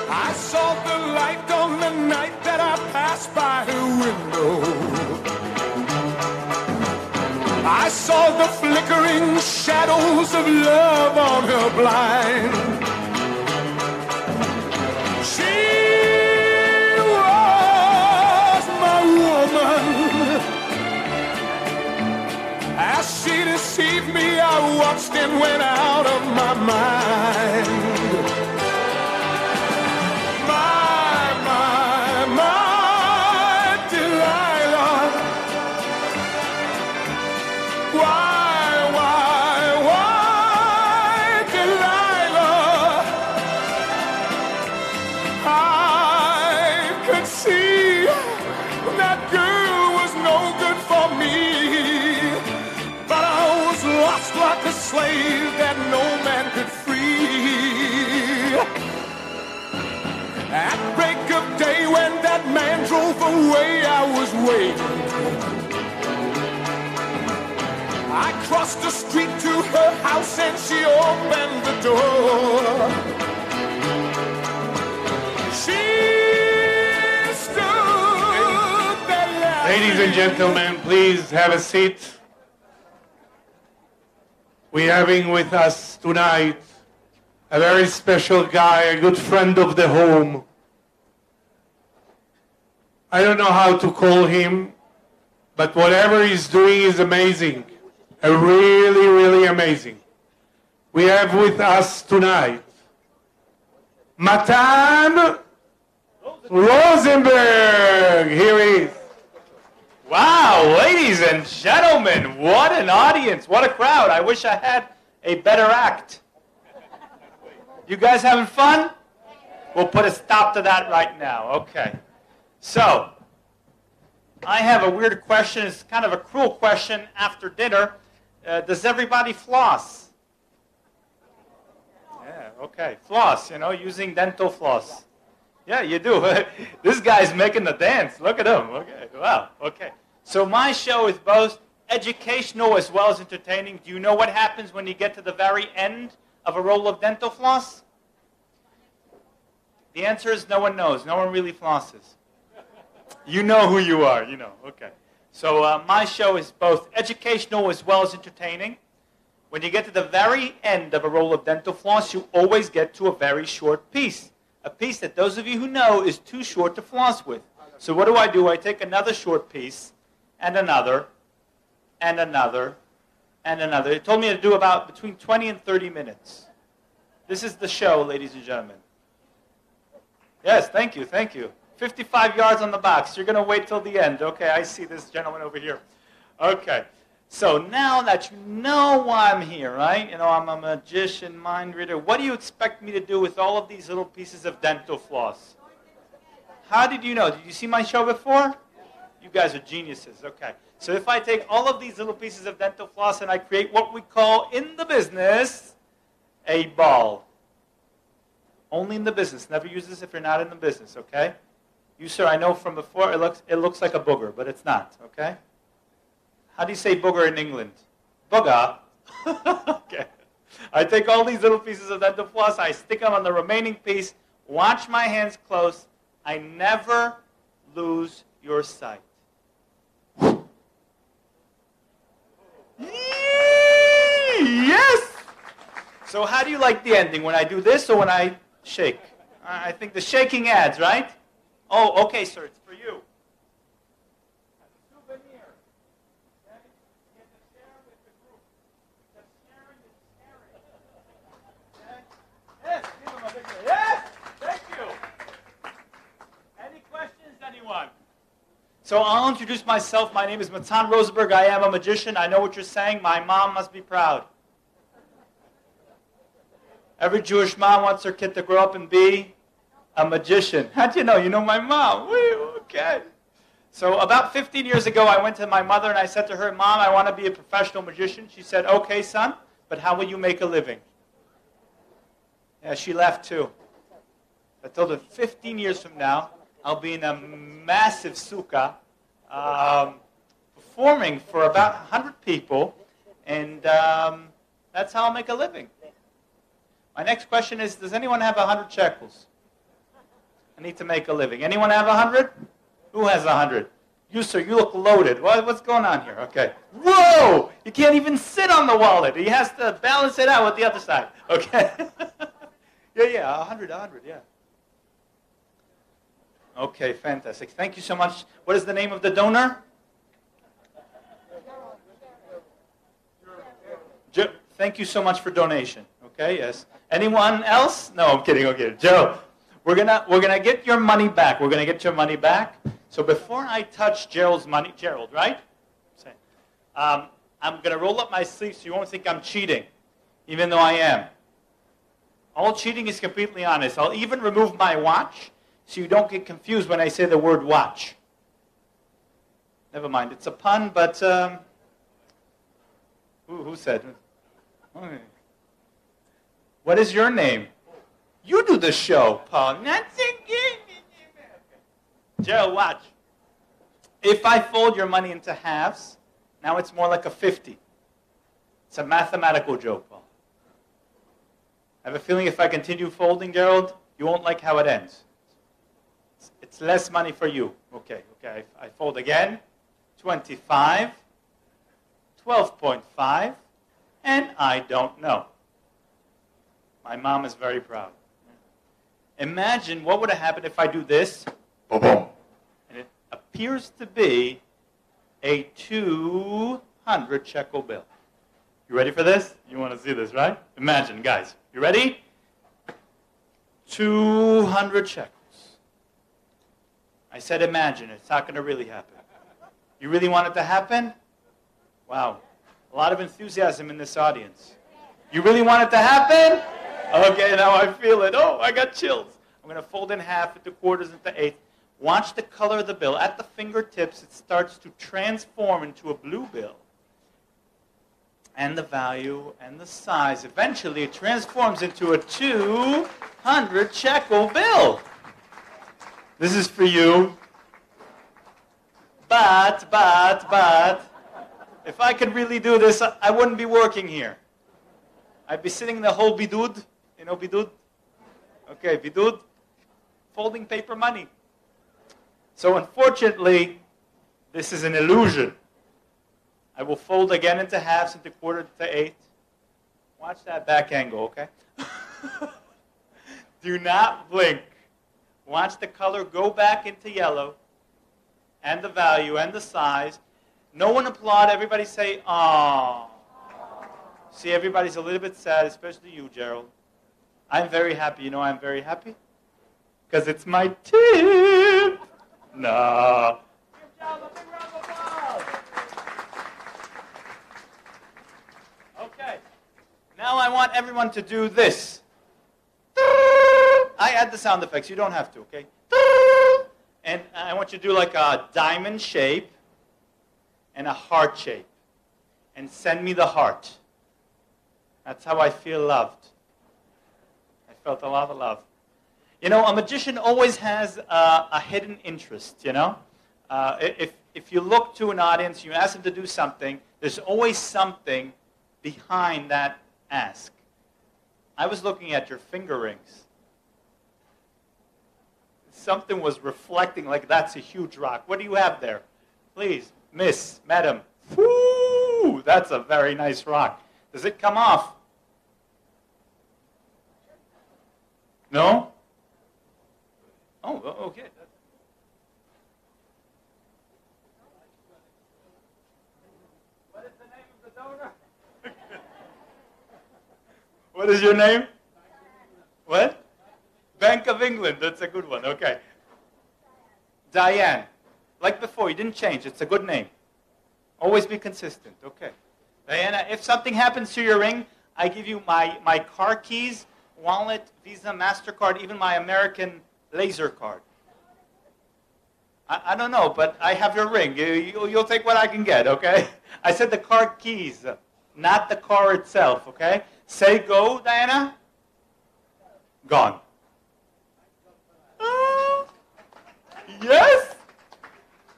I saw the light on the night that I passed by her window. I saw the flickering shadows of love on her blind. She was my woman. As she deceived me, I watched and went out of my mind. Like a slave that no man could free. At break of day when that man drove away, I was waiting. I crossed the street to her house and she opened the door. She stood there laughing. Ladies and gentlemen, please have a seat. We're having with us tonight a very special guy, a good friend of the home. I don't know how to call him, but whatever he's doing is amazing. Really, really amazing. We have with us tonight Matan Rosenberg. Here he is. Wow, ladies and gentlemen, what an audience, what a crowd. I wish I had a better act. You guys having fun? We'll put a stop to that right now. Okay. So, I have a weird question. It's kind of a cruel question after dinner. Does everybody floss? Yeah, okay. Floss, you know, using dental floss. Yeah, you do. This guy's making the dance. Look at him. Okay. Wow. Okay. So my show is both educational as well as entertaining. Do you know what happens when you get to the very end of a roll of dental floss? The answer is no one knows. No one really flosses. You know who you are. You know. Okay. So my show is both educational as well as entertaining. When you get to the very end of a roll of dental floss, you always get to a very short piece. A piece that those of you who know is too short to floss with. So what do? I take another short piece, and another, and another, and another. It told me to do about between 20 and 30 minutes. This is the show, ladies and gentlemen. Yes, thank you, thank you. 55 yards on the box. You're going to wait till the end. Okay, I see this gentleman over here. Okay. So now that you know why I'm here, right? You know, I'm a magician, mind reader. What do you expect me to do with all of these little pieces of dental floss? How did you know? Did you see my show before? You guys are geniuses. Okay. So if I take all of these little pieces of dental floss and I create what we call in the business a ball. Only in the business. Never use this if you're not in the business, okay? You, sir, I know from before it looks like a booger, but it's not, okay? How do you say booger in England? Booger. Okay. I take all these little pieces of dental floss, I stick them on the remaining piece, watch my hands close. I never lose your sight. Yes! So how do you like the ending? When I do this or when I shake? I think the shaking adds, right? Oh, okay, sir, it's for you. Yes, give him a big hand. Yes, thank you. Any questions, anyone? So I'll introduce myself. My name is Matan Rosenberg. I am a magician. I know what you're saying. My mom must be proud. Every Jewish mom wants her kid to grow up and be a magician. How'd you know? You know my mom. Okay. So about 15 years ago, I went to my mother and I said to her, Mom, I want to be a professional magician. She said, okay, son, but how will you make a living? Yeah, she left too. I told her 15 years from now, I'll be in a massive sukkah performing for about 100 people, and that's how I'll make a living. My next question is, does anyone have 100 shekels? I need to make a living. Anyone have 100? Who has 100? You, sir, you look loaded. What's going on here? Okay. Whoa! You can't even sit on the wallet. He has to balance it out with the other side. Okay. Yeah, 100, yeah. Okay, fantastic. Thank you so much. What is the name of the donor? Thank you so much for donation. Okay, yes. Anyone else? No, I'm kidding. Okay, Joe. We're gonna get your money back. We're gonna get your money back. So before I touch Gerald's money, Gerald, right? I'm gonna roll up my sleeves so you won't think I'm cheating, even though I am. All cheating is completely honest. I'll even remove my watch so you don't get confused when I say the word watch. Never mind, it's a pun, but who said? Okay. What is your name? You do the show, Paul. Gerald, watch. If I fold your money into halves, now it's more like a 50. It's a mathematical joke, Paul. I have a feeling if I continue folding, Gerald, you won't like how it ends. It's less money for you. Okay. I fold again. 25, 12.5, and I don't know. My mom is very proud. Imagine what would have happened if I do this, boom, boom, and it appears to be a 200 shekel bill. You ready for this? You want to see this, right? Imagine, guys. You ready? 200 shekels. I said imagine. It's not going to really happen. You really want it to happen? Wow. A lot of enthusiasm in this audience. You really want it to happen? Okay, now I feel it. Oh, I got chills. I'm going to fold in half into quarters into eighths. Watch the color of the bill. At the fingertips, it starts to transform into a blue bill. And the value and the size. Eventually, it transforms into a 200 shekel bill. This is for you. But, if I could really do this, I wouldn't be working here. I'd be sitting the whole bidud. You know bidud? Okay, bidud. Folding paper money. So unfortunately, this is an illusion. I will fold again into halves, into quarter to eighth. Watch that back angle, okay? Do not blink. Watch the color go back into yellow, and the value, and the size. No one applaud. Everybody say, "Aww." See, everybody's a little bit sad, especially you, Gerald. I'm very happy. You know I'm very happy? Because it's my tip. No. Good job. A big round of applause. Okay. Now I want everyone to do this. I add the sound effects. You don't have to, okay? And I want you to do like a diamond shape and a heart shape. And send me the heart. That's how I feel loved. I felt a lot of love. You know, a magician always has a hidden interest, you know? If you look to an audience, you ask them to do something, there's always something behind that ask. I was looking at your finger rings. Something was reflecting like that's a huge rock. What do you have there? Please, miss, madam. Woo! That's a very nice rock. Does it come off? No? Oh, okay. What is the name of the donor? What is your name? What? Bank of England. That's a good one. Okay. Diane. Like before, you didn't change. It's a good name. Always be consistent. Okay. Diana, if something happens to your ring, I give you my car keys, wallet, Visa, MasterCard, even my American laser card. I don't know, but I have your ring. You'll take what I can get, okay? I said the car keys, not the car itself, okay? Say go, Diana. Gone. Yes?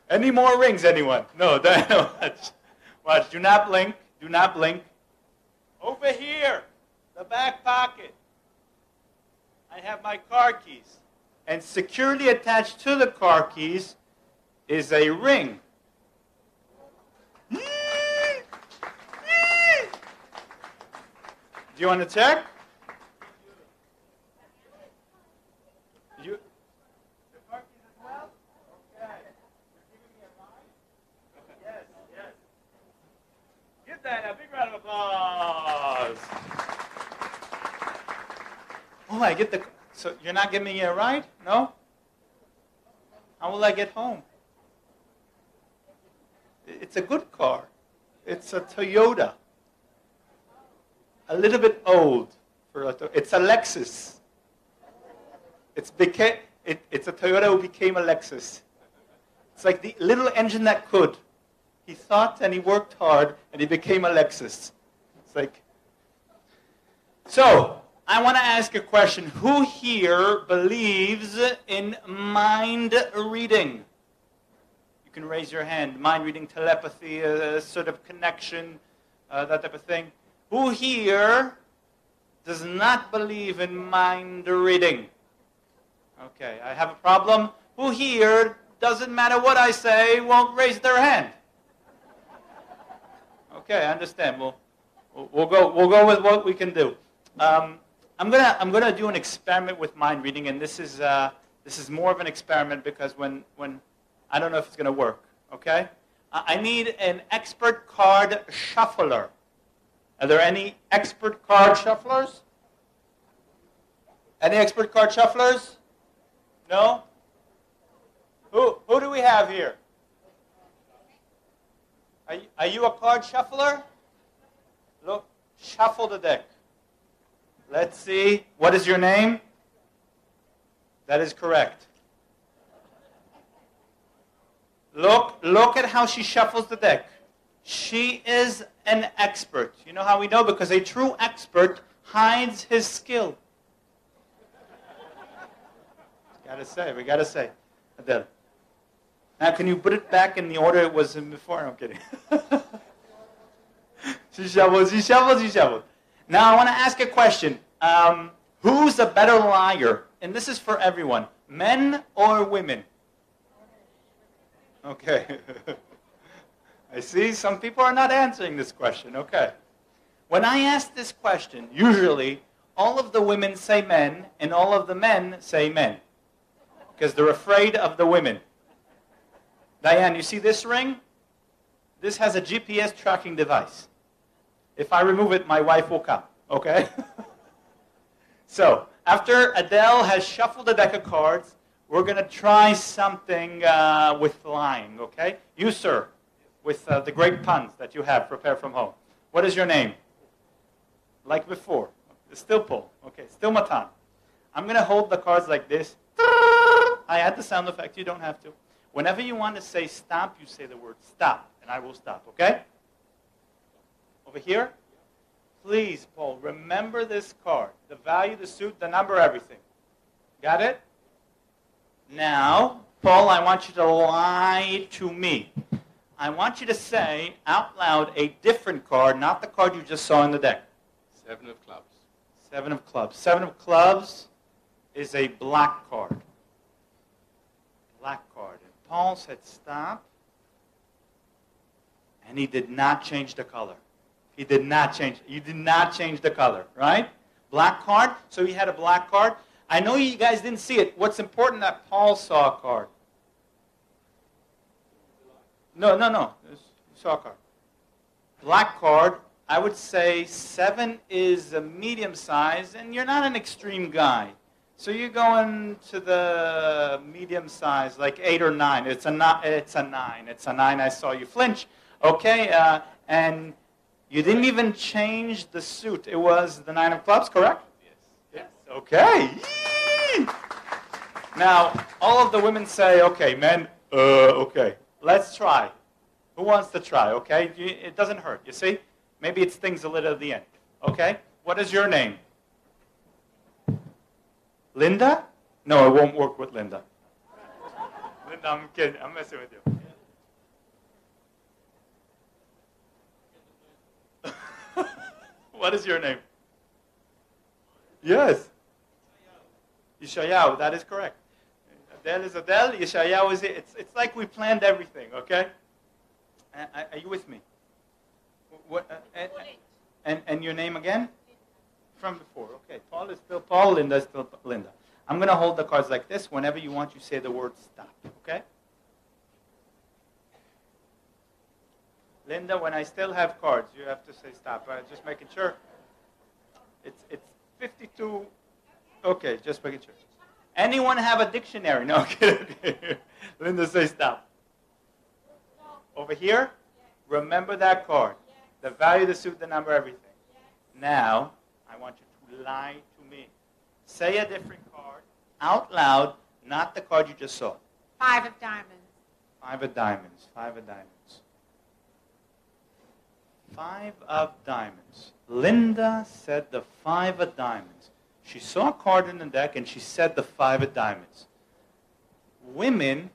Any more rings, anyone? No, Diana, watch. Watch, do not blink. Do not blink. Over here, the back pocket. I have my car keys. And securely attached to the car keys is a ring. Do you want to check? You? The car keys as well? Okay. You're giving me a ride? Yes, yes. Give that a big round of applause. Oh, I get the... So you're not giving me a ride? No? How will I get home? It's a good car. It's a Toyota. A little bit old. It's a Lexus. It's a Toyota who became a Lexus. It's like the little engine that could. He thought and he worked hard and he became a Lexus. It's like... So... I want to ask a question. Who here believes in mind reading? You can raise your hand. Mind reading, telepathy, a sort of connection, that type of thing. Who here does not believe in mind reading? Okay, I have a problem. Who here, doesn't matter what I say, won't raise their hand? Okay, I understand. We'll go with what we can do. I'm gonna do an experiment with mind reading, and this is more of an experiment because when I don't know if it's gonna work. Okay, I need an expert card shuffler. Are there any expert card shufflers? Any expert card shufflers? No. Who do we have here? Are you a card shuffler? Look, shuffle the deck. Let's see. What is your name? That is correct. Look at how she shuffles the deck. She is an expert. You know how we know? Because a true expert hides his skill. We gotta say. Adele. Now, can you put it back in the order it was in before? No, I'm kidding. She shuffles. Now, I want to ask a question. Who's a better liar? And this is for everyone. Men or women? Okay. I see some people are not answering this question. Okay. When I ask this question, usually all of the women say men and all of the men say men. Because they're afraid of the women. Diane, you see this ring? This has a GPS tracking device. If I remove it, my wife will come. Okay? So, after Adele has shuffled a deck of cards, we're going to try something with lying, okay? You, sir, with the great puns that you have prepared from home. What is your name? Like before. Still Paul. Okay, still Matan. I'm going to hold the cards like this. I add the sound effect. You don't have to. Whenever you want to say stop, you say the word stop, and I will stop, okay? Over here. Please, Paul, remember this card. The value, the suit, the number, everything. Got it? Now, Paul, I want you to lie to me. I want you to say out loud a different card, not the card you just saw in the deck. 7 of clubs. 7 of clubs. 7 of clubs is a black card. Black card. And Paul said stop. And he did not change the color. He did not change. You did not change the color, right? Black card. So he had a black card. I know you guys didn't see it. What's important that Paul saw a card. No. You saw a card. Black card. I would say 7 is a medium size, and you're not an extreme guy. So you're going to the medium size, like 8 or 9. It's a 9. It's a 9. I saw you flinch. Okay, and you didn't even change the suit. It was the 9 of clubs, correct? Yes. Okay. Yee! Now, all of the women say, okay, men, Okay. Let's try. Who wants to try, okay? It doesn't hurt, you see? Maybe it stings a little at the end, okay? What is your name? Linda? No, it won't work with Linda. Linda, I'm kidding. I'm messing with you. What is your name? Yes. Yeshayahu, that is correct. Adele is Adele, Yeshayahu is it. It's like we planned everything, okay? Are you with me? What, and your name again? From before, okay. Paul is still Paul, Linda is still Linda. I'm going to hold the cards like this. Whenever you want, you say the word stop, okay? Linda, when I still have cards, you have to say stop. Just making sure. It's 52. Okay, just making sure. Anyone have a dictionary? No, okay. Linda, say stop. Over here, remember that card. The value, the suit, the number, everything. Now, I want you to lie to me. Say a different card out loud, not the card you just saw. 5 of diamonds. 5 of diamonds. 5 of diamonds. 5 of diamonds. Linda said the 5 of diamonds. She saw a card in the deck and she said the 5 of diamonds. Women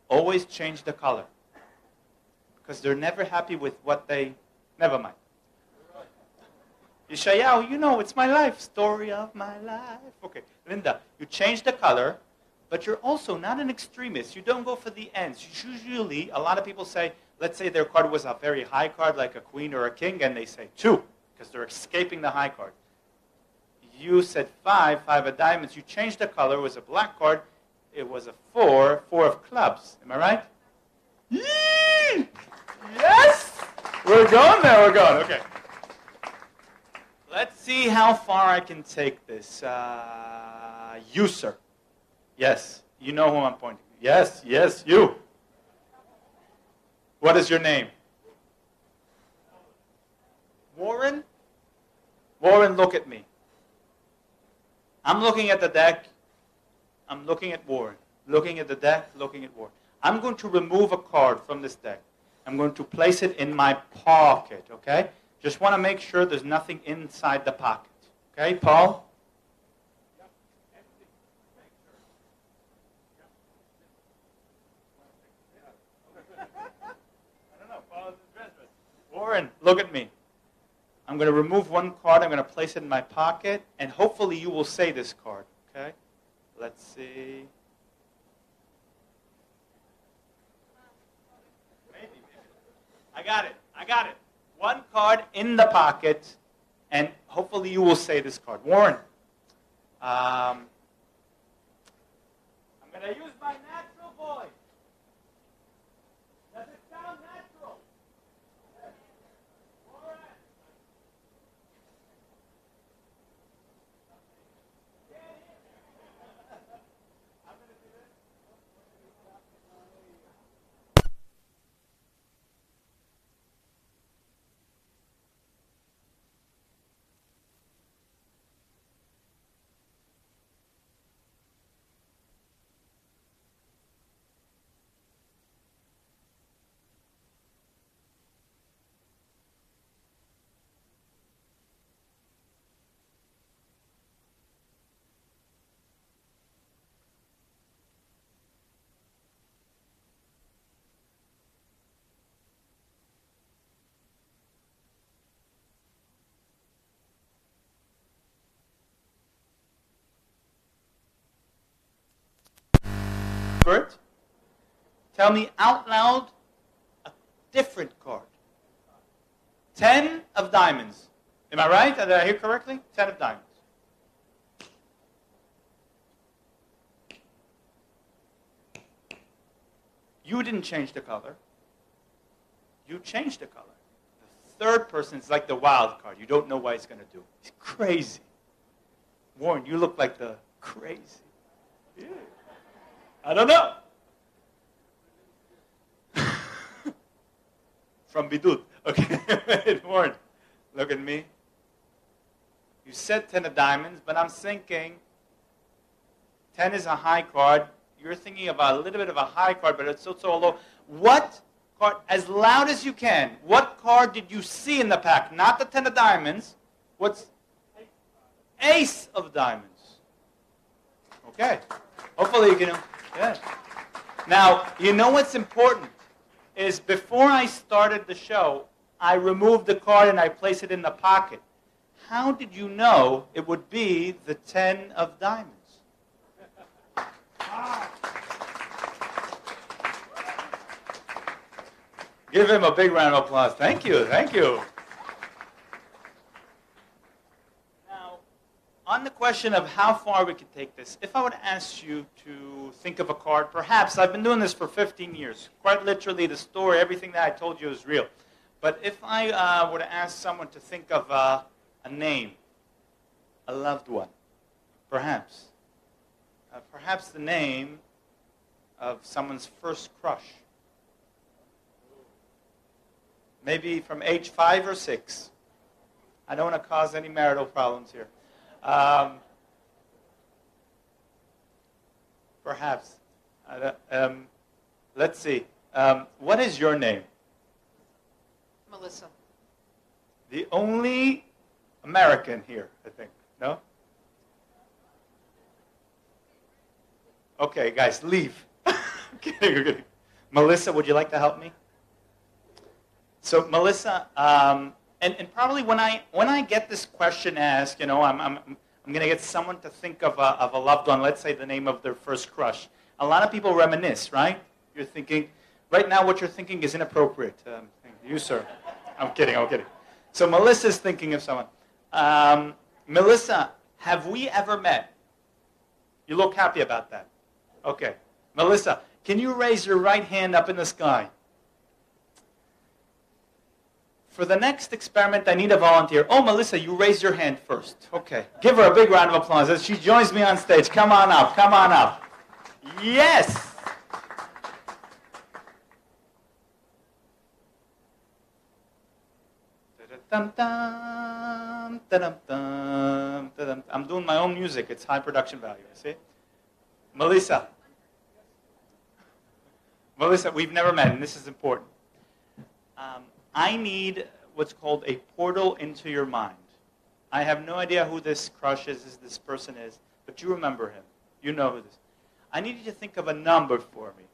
always change the color because they're never happy with what they... Never mind. Yeshayahu, you know, it's my life. Story of my life. Okay, Linda, you change the color, but you're also not an extremist. You don't go for the ends. Usually, a lot of people say, let's say their card was a very high card, like a queen or a king, and they say 2, because they're escaping the high card. You said 5 of diamonds. You changed the color. It was a black card. It was a 4 of clubs. Am I right? Yee! Yes! We're going there. We're going. Okay. Let's see how far I can take this. You, sir. Yes. You know who I'm pointing to. Yes, yes, you. What is your name? Warren? Warren, look at me. I'm looking at the deck. I'm looking at Warren. Looking at the deck, looking at Warren. I'm going to remove a card from this deck. I'm going to place it in my pocket, okay? Just want to make sure there's nothing inside the pocket. Okay, Paul? Warren, look at me. I'm going to remove one card. I'm going to place it in my pocket, and hopefully you will say this card. Okay? Let's see. Maybe. I got it. I got it. One card in the pocket, and hopefully you will say this card. Warren, I'm going to use my natural voice. Does it sound natural? Warren. I'm going to do this. Bert, tell me out loud a different card. 10 of diamonds. Am I right? Did I hear correctly? 10 of diamonds. You didn't change the color. You changed the color. The third person is like the wild card. You don't know what he's going to do. He's crazy. Warren, you look like the crazy. Yeah. I don't know. From Bidut. Okay. Warren, look at me. You said 10 of diamonds, but I'm thinking 10 is a high card. you're thinking about a little bit of a high card, but it's also a low. What card, as loud as you can, what card did you see in the pack? Not the 10 of diamonds. What's ace of diamonds? Okay. Hopefully you can, yeah. Now, you know what's important is before I started the show, I removed the card and I placed it in the pocket. How did you know it would be the 10 of diamonds? Give him a big round of applause. Thank you, thank you. Now, on the question of how far we could take this, if I would ask you to think of a card, perhaps, I've been doing this for 15 years. Quite literally, the story, everything that I told you is real. But if I were to ask someone to think of a name, a loved one, perhaps. Perhaps the name of someone's first crush. Maybe from age 5 or 6. I don't want to cause any marital problems here. Perhaps. Let's see. What is your name? Melissa. The only American here, I think. No? Okay, guys, leave. Okay. Melissa, would you like to help me? So, Melissa, and probably when I get this question asked, I'm going to get someone to think of a loved one. Let's say the name of their first crush. A lot of people reminisce, right? You're thinking right now what you're thinking is inappropriate. You, sir. I'm kidding. So Melissa's thinking of someone. Melissa, have we ever met? You look happy about that. Okay. Melissa, can you raise your right hand up in the sky? For the next experiment, I need a volunteer. Oh, Melissa, you raise your hand first. Okay. Give her a big round of applause as she joins me on stage. Come on up. Come on up. Yes. I'm doing my own music. It's high production value, see? Melissa, we've never met, and this is important. I need what's called a portal into your mind. I have no idea who this crush is, this person is, but you remember him. You know who this is. I need you to think of a number for me.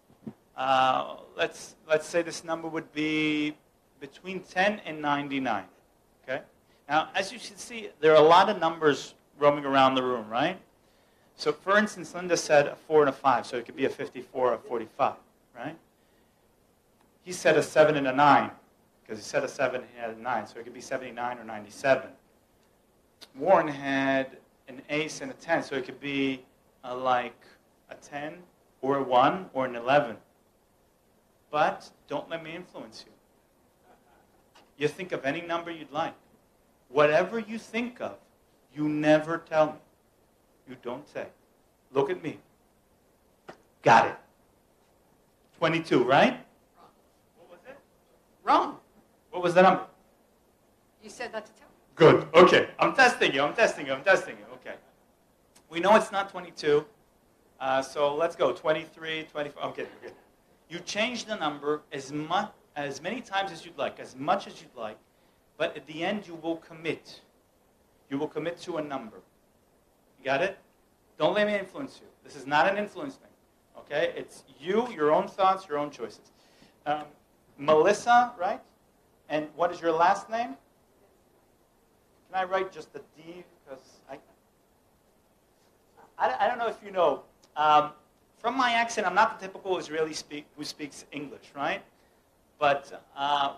Let's say this number would be between 10 and 99. Okay? Now, as you can see, there are a lot of numbers roaming around the room, right? So, for instance, Linda said a 4 and a 5, so it could be a 54 or a 45, right? He said a 7 and a 9, because he said a 7 and he had a 9, so it could be 79 or 97. Warren had an ace and a 10, so it could be like a 10 or a 1 or an 11. But don't let me influence you. You think of any number you'd like. Whatever you think of, you never tell me. You don't say. Look at me. Got it. 22, right? What was it? Wrong. What was the number? You said that to tell me. Good. Okay. I'm testing you. Okay. We know it's not 22. So let's go. 23, 24. I'm kidding. You change the number as many times as you'd like, as much as you'd like, but at the end you will commit. You will commit to a number. You got it? Don't let me influence you. This is not an influence thing. Okay? It's you, your own thoughts, your own choices. Melissa, right? And what is your last name? Can I write just the D? Because I don't know if you know. From my accent, I'm not the typical Israeli who speaks English, right? But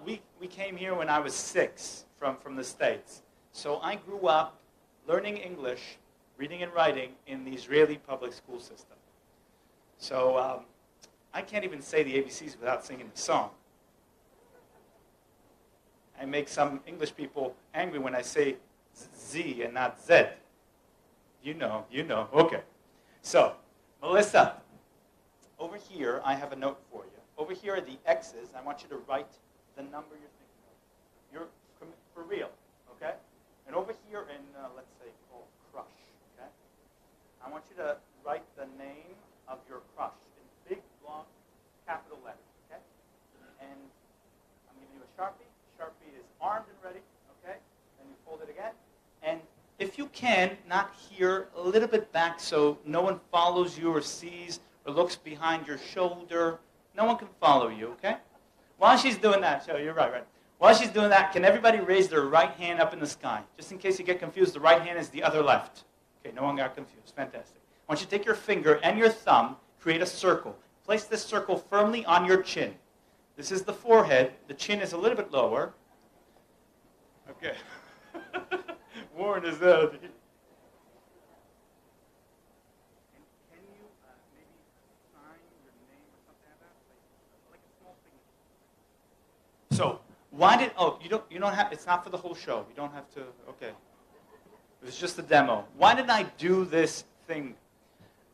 we came here when I was 6 from the States. So I grew up learning English, reading and writing in the Israeli public school system. So I can't even say the ABCs without singing the song. I make some English people angry when I say Z and not Z. You know. Okay. So, Melissa, over here I have a note for you. Over here are the X's. I want you to write the number you're thinking of. You're for real, okay? And over here in, let's say, called crush, okay? I want you to write the name of your crush. can not hear a little bit back so no one follows you or sees or looks behind your shoulder. No one can follow you, okay? While she's doing that, so you're right. While she's doing that, can everybody raise their right hand up in the sky? Just in case you get confused, the right hand is the other left. Okay, no one got confused. Fantastic. I want you to take your finger and your thumb, create a circle. Place this circle firmly on your chin. This is the forehead. The chin is a little bit lower. Okay. Warren is there. Can you maybe sign your name or something like that? Like a small signature. So, why did, you don't have, it's not for the whole show. You don't have to, okay. It was just a demo. Why did I do this thing?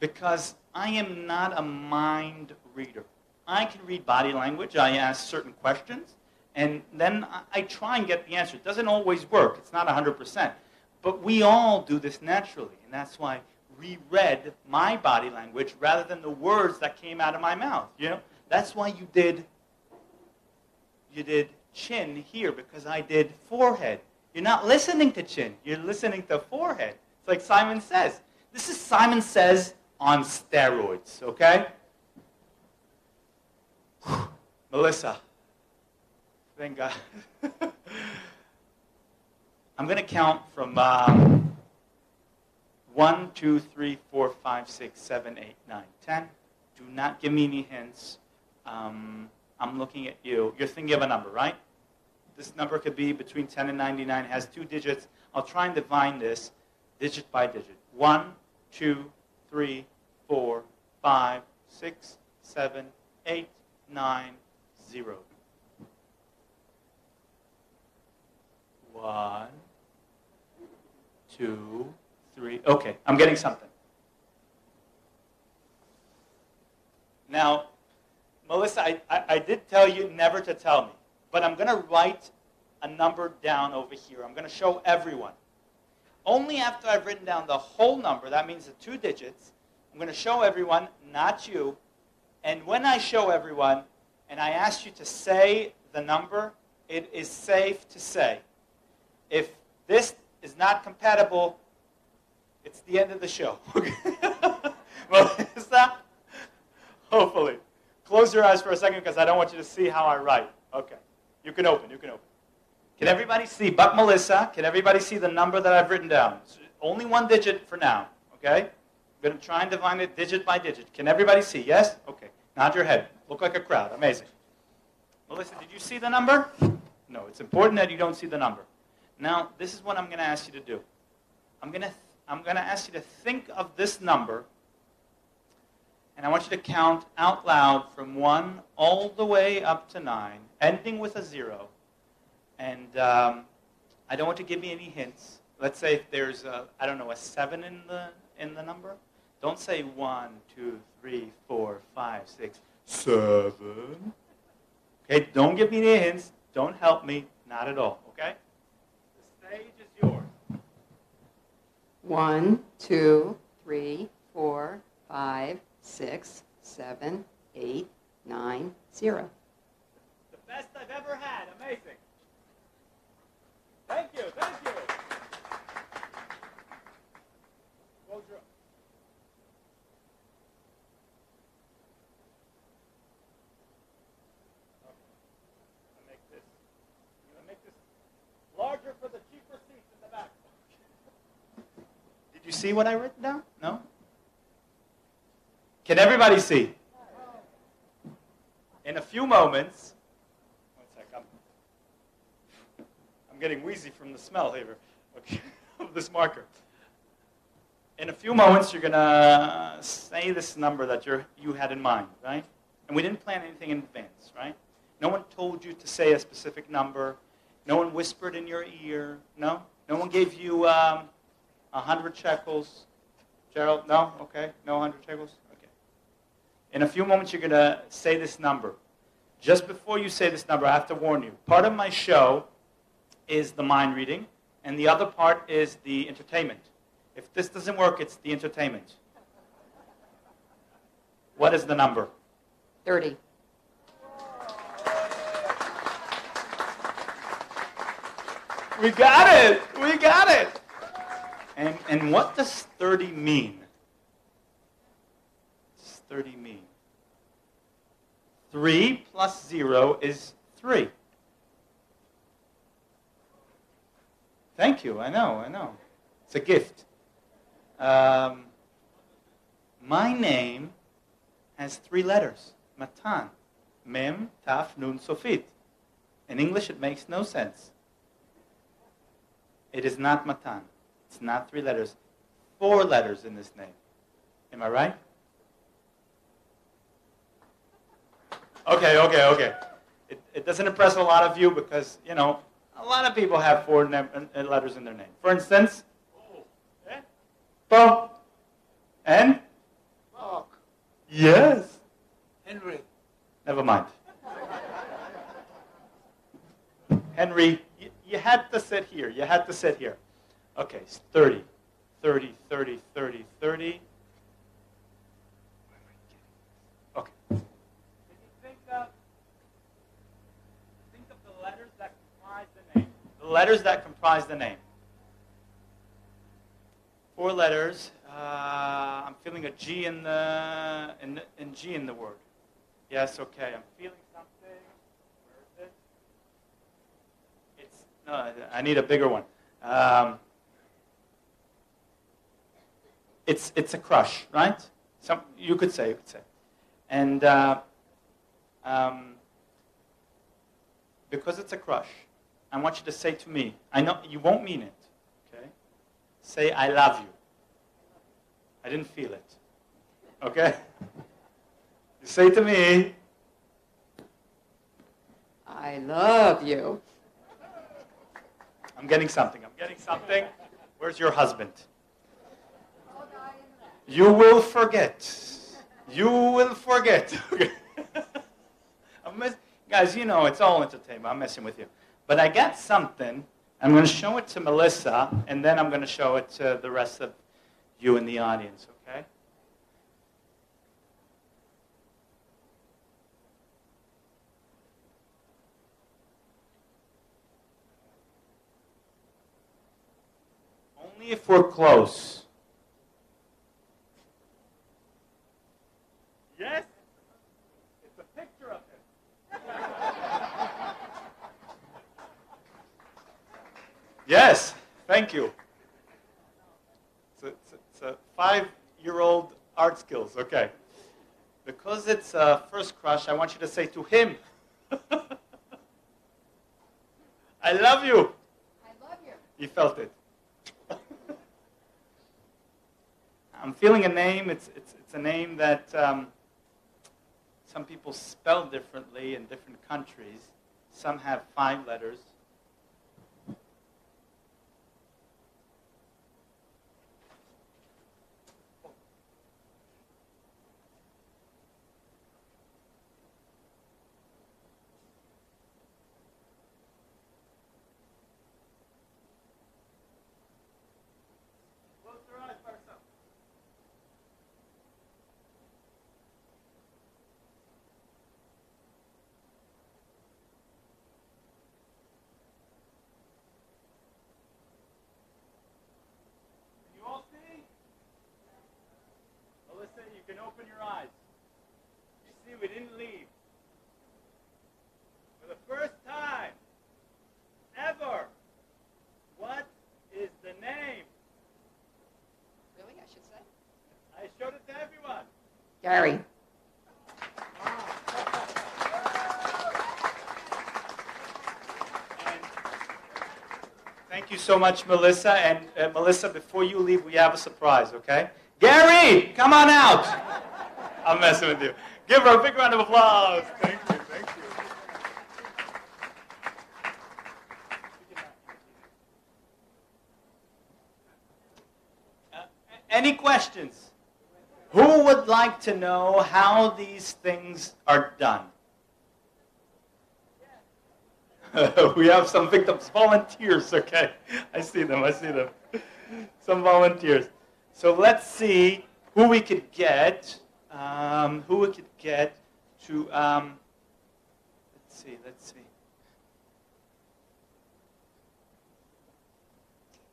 Because I am not a mind reader. I can read body language. I ask certain questions, and then I try and get the answer. It doesn't always work. It's not 100%. But we all do this naturally, and that's why we read my body language rather than the words that came out of my mouth. You know, that's why you did chin here, because I did forehead. You're not listening to chin. You're listening to forehead. It's like Simon Says. This is Simon Says on steroids, okay? Melissa, thank God. I'm going to count from 1, 2, 3, 4, 5, 6, 7, 8, 9, 10. Do not give me any hints. I'm looking at you. You're thinking of a number, right? This number could be between 10 and 99. It has 2 digits. I'll try and divine this digit by digit. 1, 2, 3, 4, 5, 6, 7, 8, 9, 0. 1, 2, 3. Okay, I'm getting something. Now, Melissa, I did tell you never to tell me, but I'm going to write a number down over here. I'm going to show everyone. Only after I've written down the whole number, that means the 2 digits, I'm going to show everyone, not you. And when I show everyone, and I ask you to say the number, it is safe to say, if this is not compatible, it's the end of the show. Melissa, hopefully. Close your eyes for a second because I don't want you to see how I write. Okay. You can open. Can everybody see, but Melissa, can everybody see the number that I've written down? It's only 1 digit for now, okay? I'm going to try and divine it digit by digit. Can everybody see? Yes? Okay. Nod your head. Look like a crowd. Amazing. Melissa, did you see the number? No. It's important that you don't see the number. Now, this is what I'm going to ask you to do. I'm going to ask you to think of this number, and I want you to count out loud from 1 all the way up to 9, ending with a 0. And I don't want you to give me any hints. Let's say if there's a 7 in the number. Don't say 1, 2, 3, 4, 5, 6, 7. Okay, don't give me any hints. Don't help me. Not at all, okay? The stage is yours. 1, 2, 3, 4, 5, 6, 7, 8, 9, 0. The best I've ever had. Amazing. Thank you. Close your eyes. I'm gonna make this larger for the cheaper seats in the back. Did you see what I written down? No? Can everybody see? In a few moments, one sec, I'm getting wheezy from the smell here, okay, of this marker. In a few moments, you're going to say this number that you had in mind, right? And we didn't plan anything in advance, right? No one told you to say a specific number. No one whispered in your ear. No? No one gave you 100 shekels. Gerald, no? Okay. No 100 shekels? Okay. In a few moments, you're going to say this number. Just before you say this number, I have to warn you. Part of my show is the mind reading, and the other part is the entertainment. If this doesn't work, it's the entertainment. What is the number? 30. We got it! We got it! And what does 30 mean? What does 30 mean? 3 plus 0 is 3. Thank you. I know. It's a gift. My name has 3 letters. Matan. Mem, Taf, Nun, Sofit. In English, it makes no sense. It is not Matan. It's not 3 letters. 4 letters in this name. Am I right? Okay. It doesn't impress a lot of you because, a lot of people have 4 letters in their name. For instance, Bo. And? Mark. Yes. Henry. Never mind. Henry, you had to sit here. Okay, it's 30. 30. Okay. Can you think of the letters that comprise the name? The letters that comprise the name. 4 letters. I'm feeling a G in the G in the word. Yes, okay. I'm feeling something. Where is it? I need a bigger one. It's a crush, right? You could say. And because it's a crush, I want you to say to me, I know you won't mean it, okay? Say, I love you. I didn't feel it, okay? You say to me, I love you. I'm getting something. Where's your husband? You will forget. Guys, it's all entertainment. I'm messing with you. But I got something. I'm going to show it to Melissa, and then I'm going to show it to the rest of you in the audience, okay? Only if we're close. Yes? It's a picture of him. Yes, thank you. It's a 5-year-old art skills, okay. Because it's a first crush, I want you to say to him, I love you. I love you. You felt it. I'm feeling a name. It's a name that some people spell differently in different countries. Some have 5 letters. Close your eyes for a second. You can open your eyes. You see, we didn't leave. For the first time ever, what is the name? Really, I should say? I showed it to everyone. Gary. And thank you so much, Melissa. And Melissa, before you leave, we have a surprise, okay? Gary, come on out. I'm messing with you. Give her a big round of applause. Thank you. Any questions? Who would like to know how these things are done? We have some victims, volunteers, okay. I see them. Some volunteers. So let's see who we could get. To, let's see.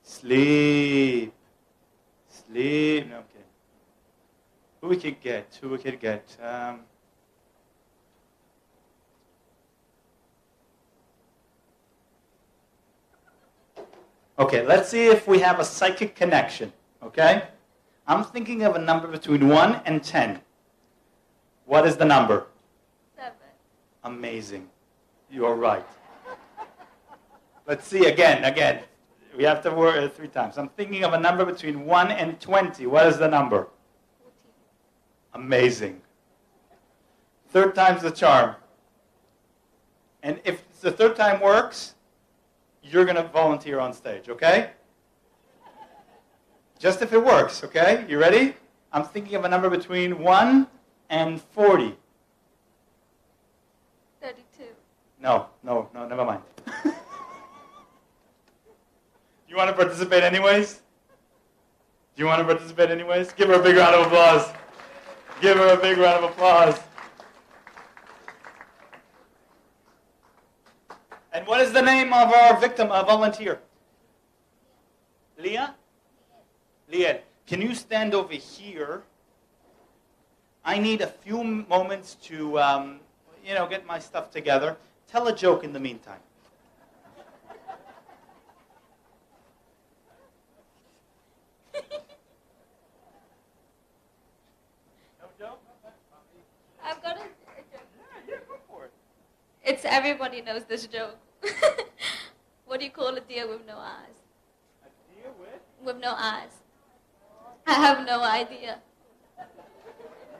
Sleep. Leave. No, okay. Who we could get? Who we could get? Okay, let's see if we have a psychic connection. Okay? I'm thinking of a number between 1 and 10. What is the number? 7. Amazing. You are right. Let's see again. We have to work 3 times. I'm thinking of a number between 1 and 20. What is the number? 14. Amazing. 3rd time's the charm. And if the 3rd time works, you're going to volunteer on stage, okay? Just if it works, okay? You ready? I'm thinking of a number between 1 and 40. 32. No, never mind. You want to participate anyways? Do you want to participate anyways? Give her a big round of applause. Give her a big round of applause. And what is the name of our victim, our volunteer? Leah? Liel. Can you stand over here? I need a few moments to, get my stuff together. Tell a joke in the meantime. No joke? I've got a joke. Yeah, go for it. It's everybody knows this joke. What do you call a deer with no eyes? A deer with? With no eyes. I have no idea.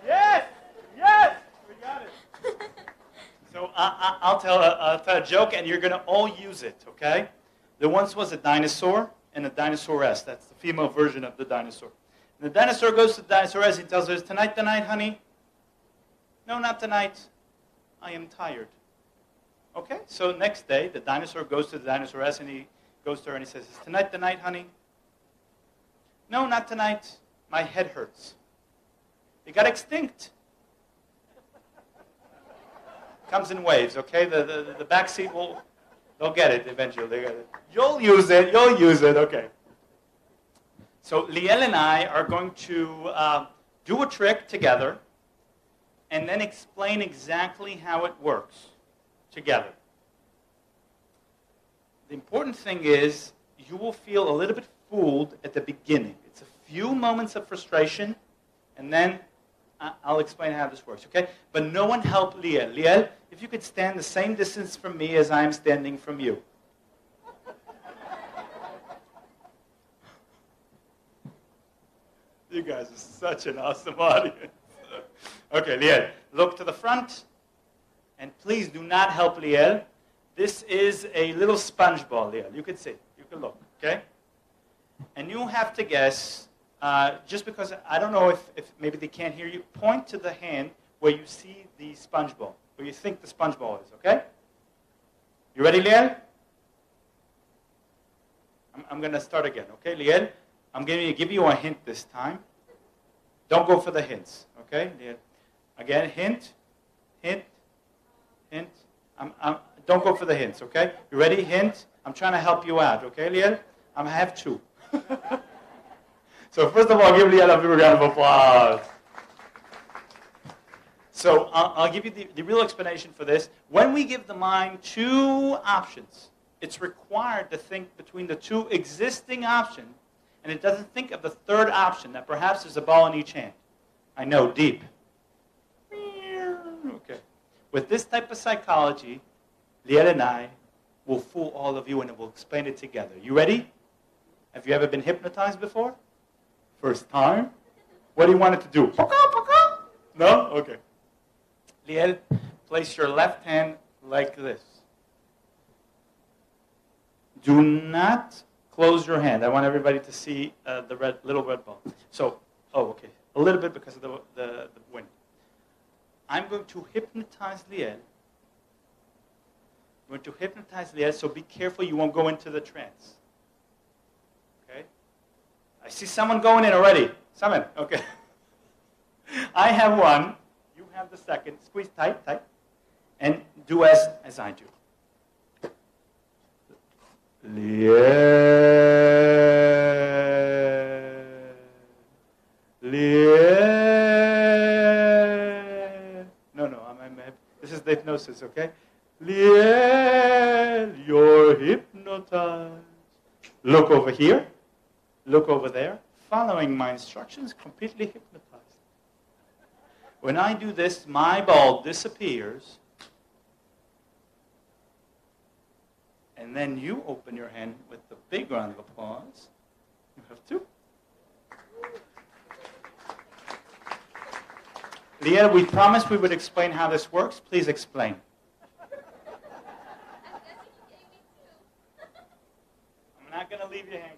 Yes, we got it. So I'll tell a joke, and you're going to all use it, okay? There once was a dinosaur and a dinosauress. That's the female version of the dinosaur. And the dinosaur goes to the dinosauress. He tells her, "Is tonight the night, honey?" "No, not tonight. I am tired." Okay, so next day, the dinosaur goes to the dinosauress, and he goes to her and he says, "Is tonight the night, honey?" "No, not tonight. My head hurts." "It got extinct." Comes in waves, okay? The back seat they'll get it eventually. They get it. You'll use it, okay. So Liel and I are going to do a trick together and then explain exactly how it works together. The important thing is you will feel a little bit fooled at the beginning. It's a few moments of frustration, and then I'll explain how this works, okay? But no one help Liel. Liel, if you could stand the same distance from me as I'm standing from you. You guys are such an awesome audience. Okay, Liel, look to the front. And please do not help Liel. This is a little sponge ball, Liel. You can see. You can look, okay? And you have to guess, just because I don't know if maybe they can't hear you, point to the hand where you see the sponge ball, where you think the sponge ball is, okay? You ready, Liel? I'm going to start again, okay, Liel? I'm going to give you a hint this time. Don't go for the hints, okay, Liel? Again, hint. Don't go for the hints, okay? You ready? Hint. I'm trying to help you out, okay, Liel? I have 2. So first of all, give Liel a big round of applause. So I'll give you the real explanation for this. When we give the mind 2 options, it's required to think between the 2 existing options, and it doesn't think of the 3rd option, that perhaps there's a ball in each hand. I know, deep. Okay. With this type of psychology, Liel and I will fool all of you, and we'll explain it together. You ready? Have you ever been hypnotized before? First time? What do you want it to do? No? Okay. Liel, place your left hand like this. Do not close your hand. I want everybody to see the little red ball. So, okay. A little bit because of the wind. I'm going to hypnotize Liel. I'm going to hypnotize Liel, so be careful you won't go into the trance. Okay? I see someone going in already. Someone, okay. I have one. You have the second. Squeeze tight. And do as I do. Liel. Liel. No, this is the hypnosis, okay? Liel, you're hypnotized. Look over here. Look over there. Following my instructions, completely hypnotized. When I do this, my ball disappears. And then you open your hand with the big round of applause. You have two. Liel, we promised we would explain how this works. Please explain. I'm not going to leave you hanging.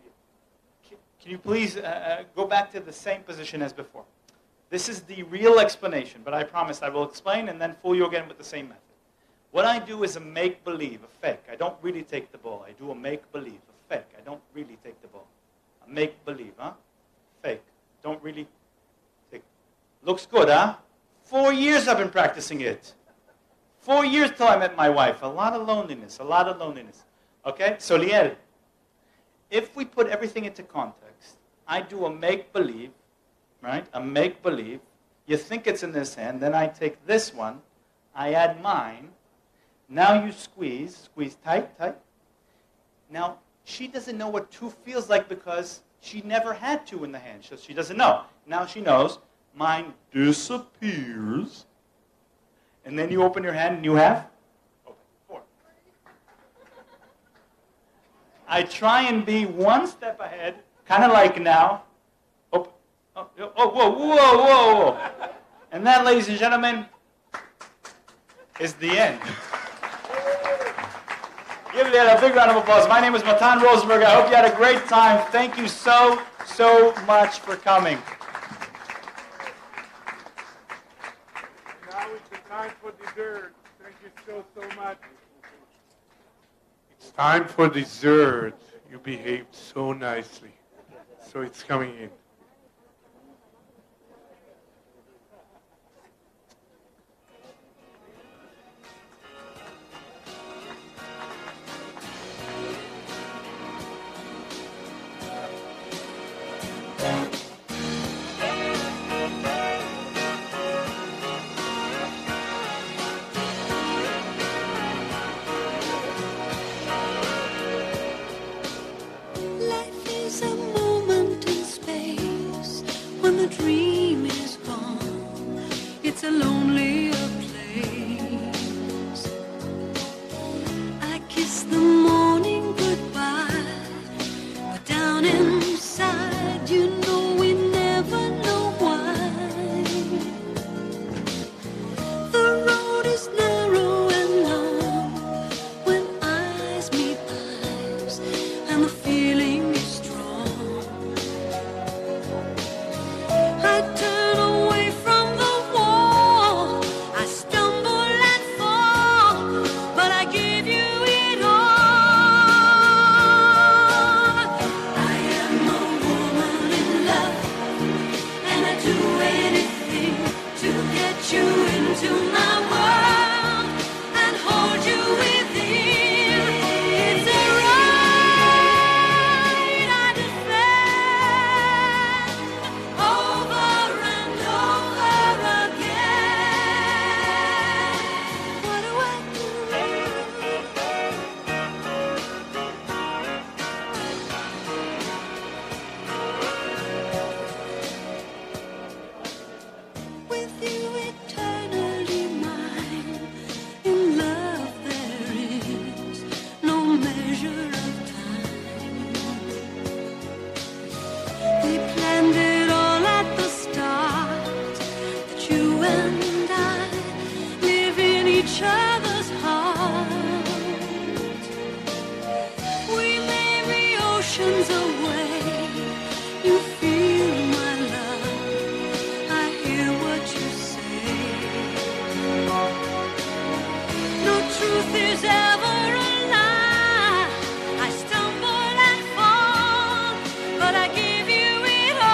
Can you please go back to the same position as before? This is the real explanation, but I promise I will explain and then fool you again with the same method. What I do is a make-believe, a fake. I don't really take the ball. I do a make-believe, a fake. I don't really take the ball. A make-believe, huh? Fake. Don't really take. Looks good, huh? 4 years I've been practicing it. 4 years till I met my wife. A lot of loneliness, a lot of loneliness. Okay? So, Liel, if we put everything into context, I do a make-believe, right? A make-believe. You think it's in this hand. Then I take this one. I add mine. Now you squeeze tight, tight. Now, she doesn't know what two feels like because she never had two in the hand. So she doesn't know. Now she knows. Mine disappears. And then you open your hand and you have? Open. 4. I try and be one step ahead, kind of like now. Open. Oh, whoa, whoa, whoa. And that, ladies and gentlemen, is the end. Give Liel a big round of applause. My name is Matan Rosenberg. I hope you had a great time. Thank you so much for coming. Now it's the time for dessert. Thank you so much. It's time for dessert. You behaved so nicely. So it's coming in. It's a lonelier place. I kiss the morning goodbye, but down inside, you know we never know why. The road is narrow and long when eyes meet eyes, and the feeling is strong. I turn away from the wall, I stumble and fall, but I give you it all. I am a woman in love, and I do anything to get you into my world and hold you within. It's a right I defend over and over again. What do I do? With you eternally mine, in love there is no measure of time. We planned it all at the start, that you and I live in each other's heart. We may be oceans away, you feel my love, I hear what you say. No truth is ever a lie. I stumble and fall, but I give you it all.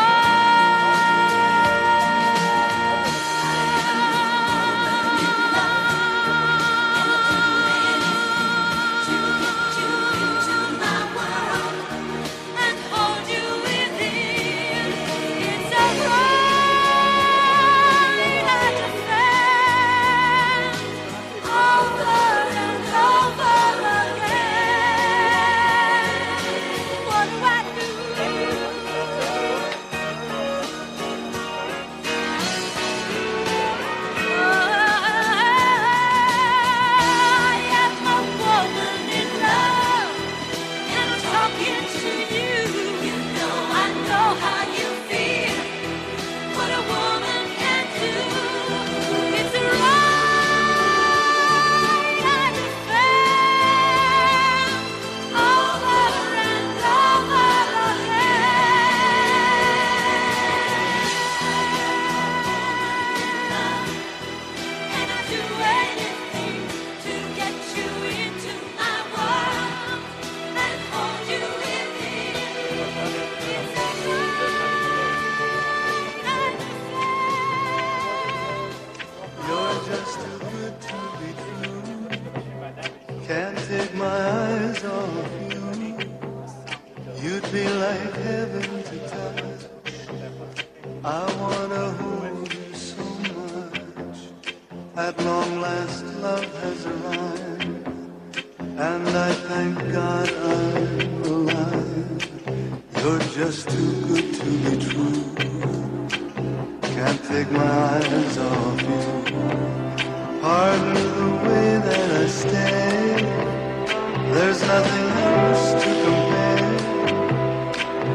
At long last, love has arrived, and I thank God I'm alive. You're just too good to be true. Can't take my eyes off you. Pardon the way that I stay. There's nothing else to compare.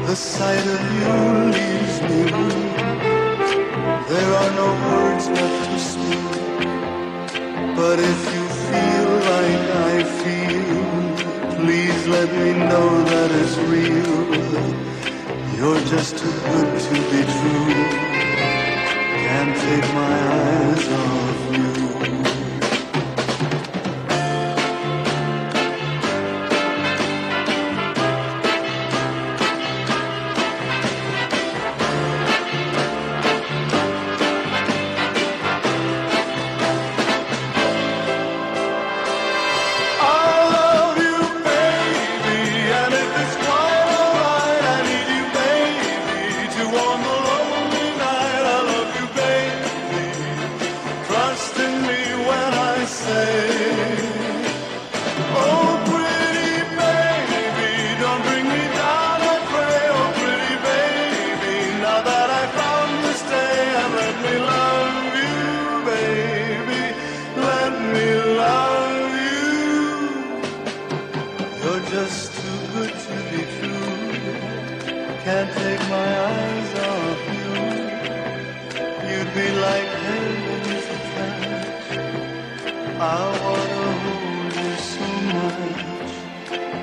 The sight of you leaves me weak. There are no words left to speak. But if you feel like I feel, please let me know that it's real. You're just too good to be true. Can't take my eyes off you.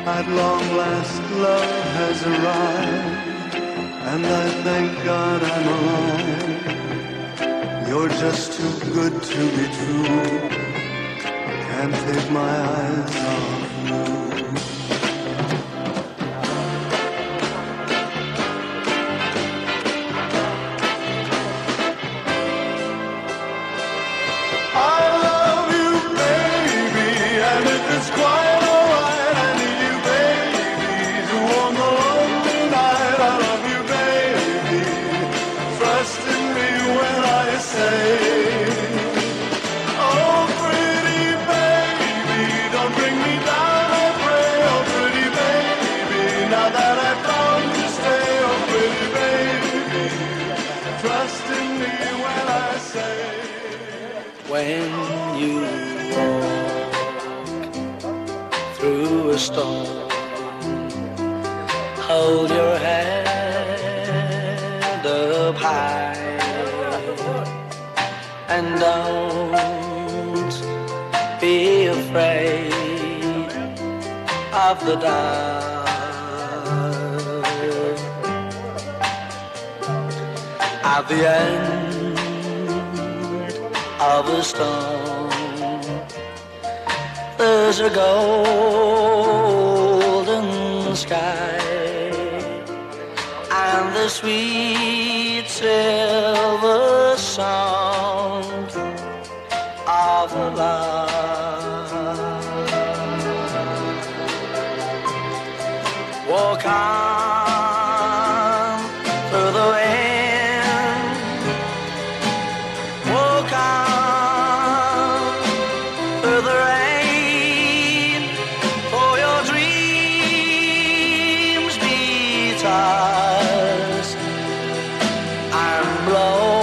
At long last, love has arrived, and I thank God I'm alive. You're just too good to be true. Can't take my eyes off you. I love you, baby, and if it's quiet, when you walk through a storm, hold your head up high and don't be afraid of the dark. At the end of a storm, there's a golden sky and the sweet silver sound of a lark. Walk on through the wind, walk on through the rain, for your dreams be tossed and blown.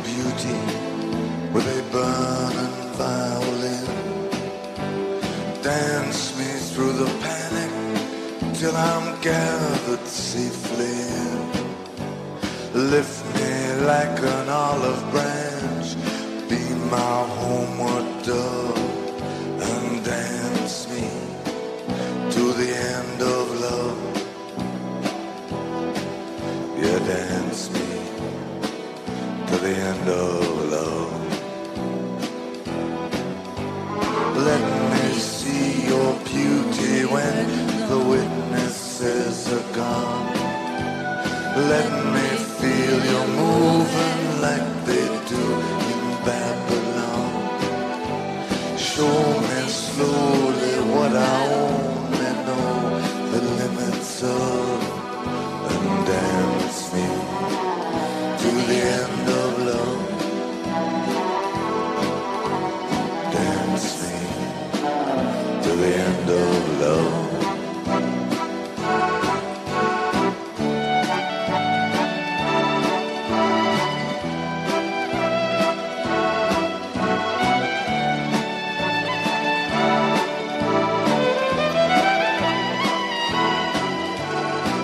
beauty with a burning violin. Dance me through the panic till I'm gathered safely in. Lift me like an olive branch, be my homeward dove, and dance me to the end of love. Yeah, dance me to the end of love. Let me see your beauty when the witnesses are gone. Let me feel you moving like they do in Babylon. Show me slowly what I only know the limits of, and dance me to the end of love. Dance me to the end of love.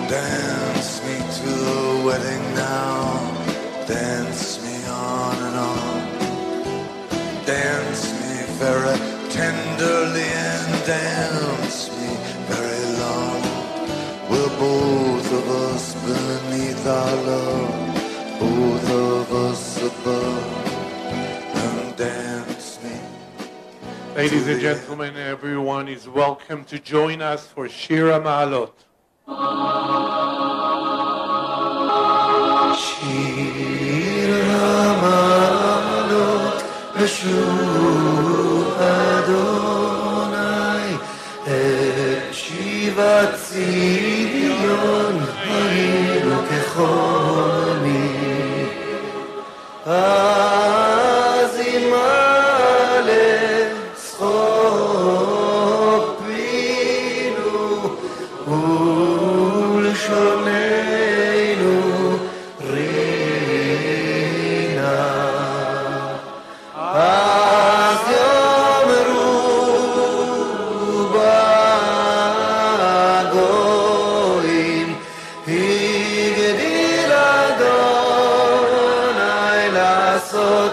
Dance me to the wedding now. Dance me on and on. Dance me very tenderly and dance me very long. We're both of us beneath our love, both of us above, and dance me. Ladies and gentlemen, everyone is welcome to join us for Shir HaMa'alot. שיר המעלות בשוב אדוני את שיבת ציון היינו כחולמים אז ימלא צחוק פינו ולשוננו רינה אז יאמרו בגויים הגדיל אדוני לעשות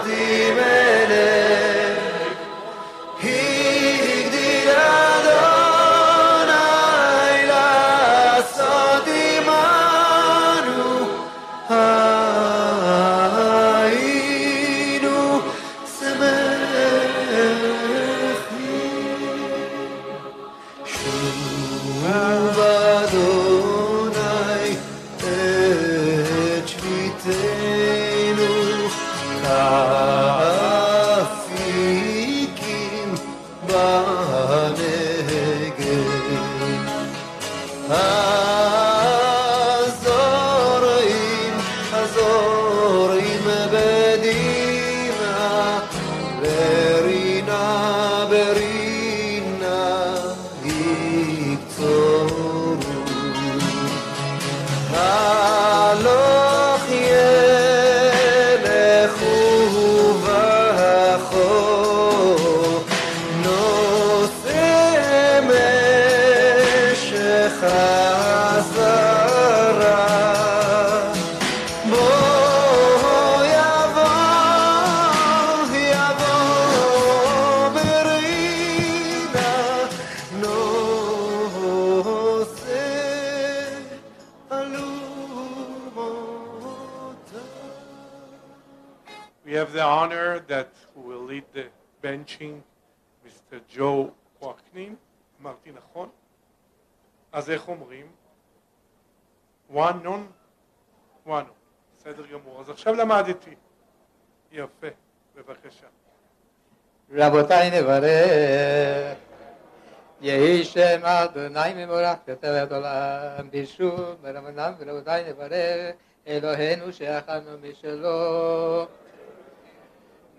מלך הגדיל אדוני לעשות עמנו היינו שמחים שוב אדוני את שביתנו כאפיקים בנגב הזורעים בדמעה ברינה ברינה יקצורו הלוך ילכו בכו נושא משך חזרה בוא יבוא ברינה נושא אלומות. We have the honor that will lead the benching, Mr. Joe Quacknin. אמרתי נכון? אז איך אומרים? וואנון? וואנו. בסדר גמור. אז עכשיו למדתי. יפה. בבקשה. רבותיי נברך, יהי שם אדוני מבורך כתבת עולם בשוב ברמנם ורבותיי נברך אלוהינו שאכלנו משלו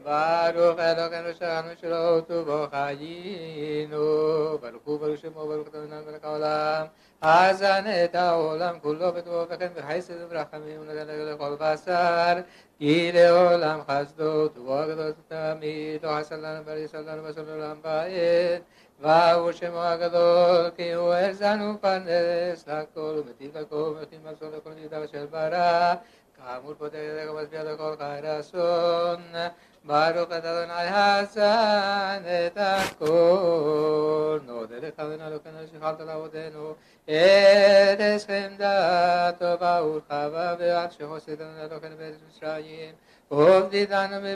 ברוך אלוקינו שלנו שלא טובו חיינו, ברוך הוא ברוך שמו ברוך תמנן מלך העולם, אזן את העולם כולו בטובו וכן בחסד וברחמים ונתן לכל בשר, כי לעולם חסדו טובו הגדול תמיד, לא חסר לנו בריסל לנו בסול עולם בעת, והוא שמו הגדול, כי הוא החזנו פרנס לכל ומטיב לכל ומתאים לכל לכל מידה של ברא, כאמור פותח ידך ומשביע לכל חי רצון, ברוך את אדוני חסן את הכל, נודה לך אדוני אלוקינו שכלת לעבודנו, את חמדת טובה ולחבה ועד שחוסדנו אלוקינו בארץ מצרים, ובדידנו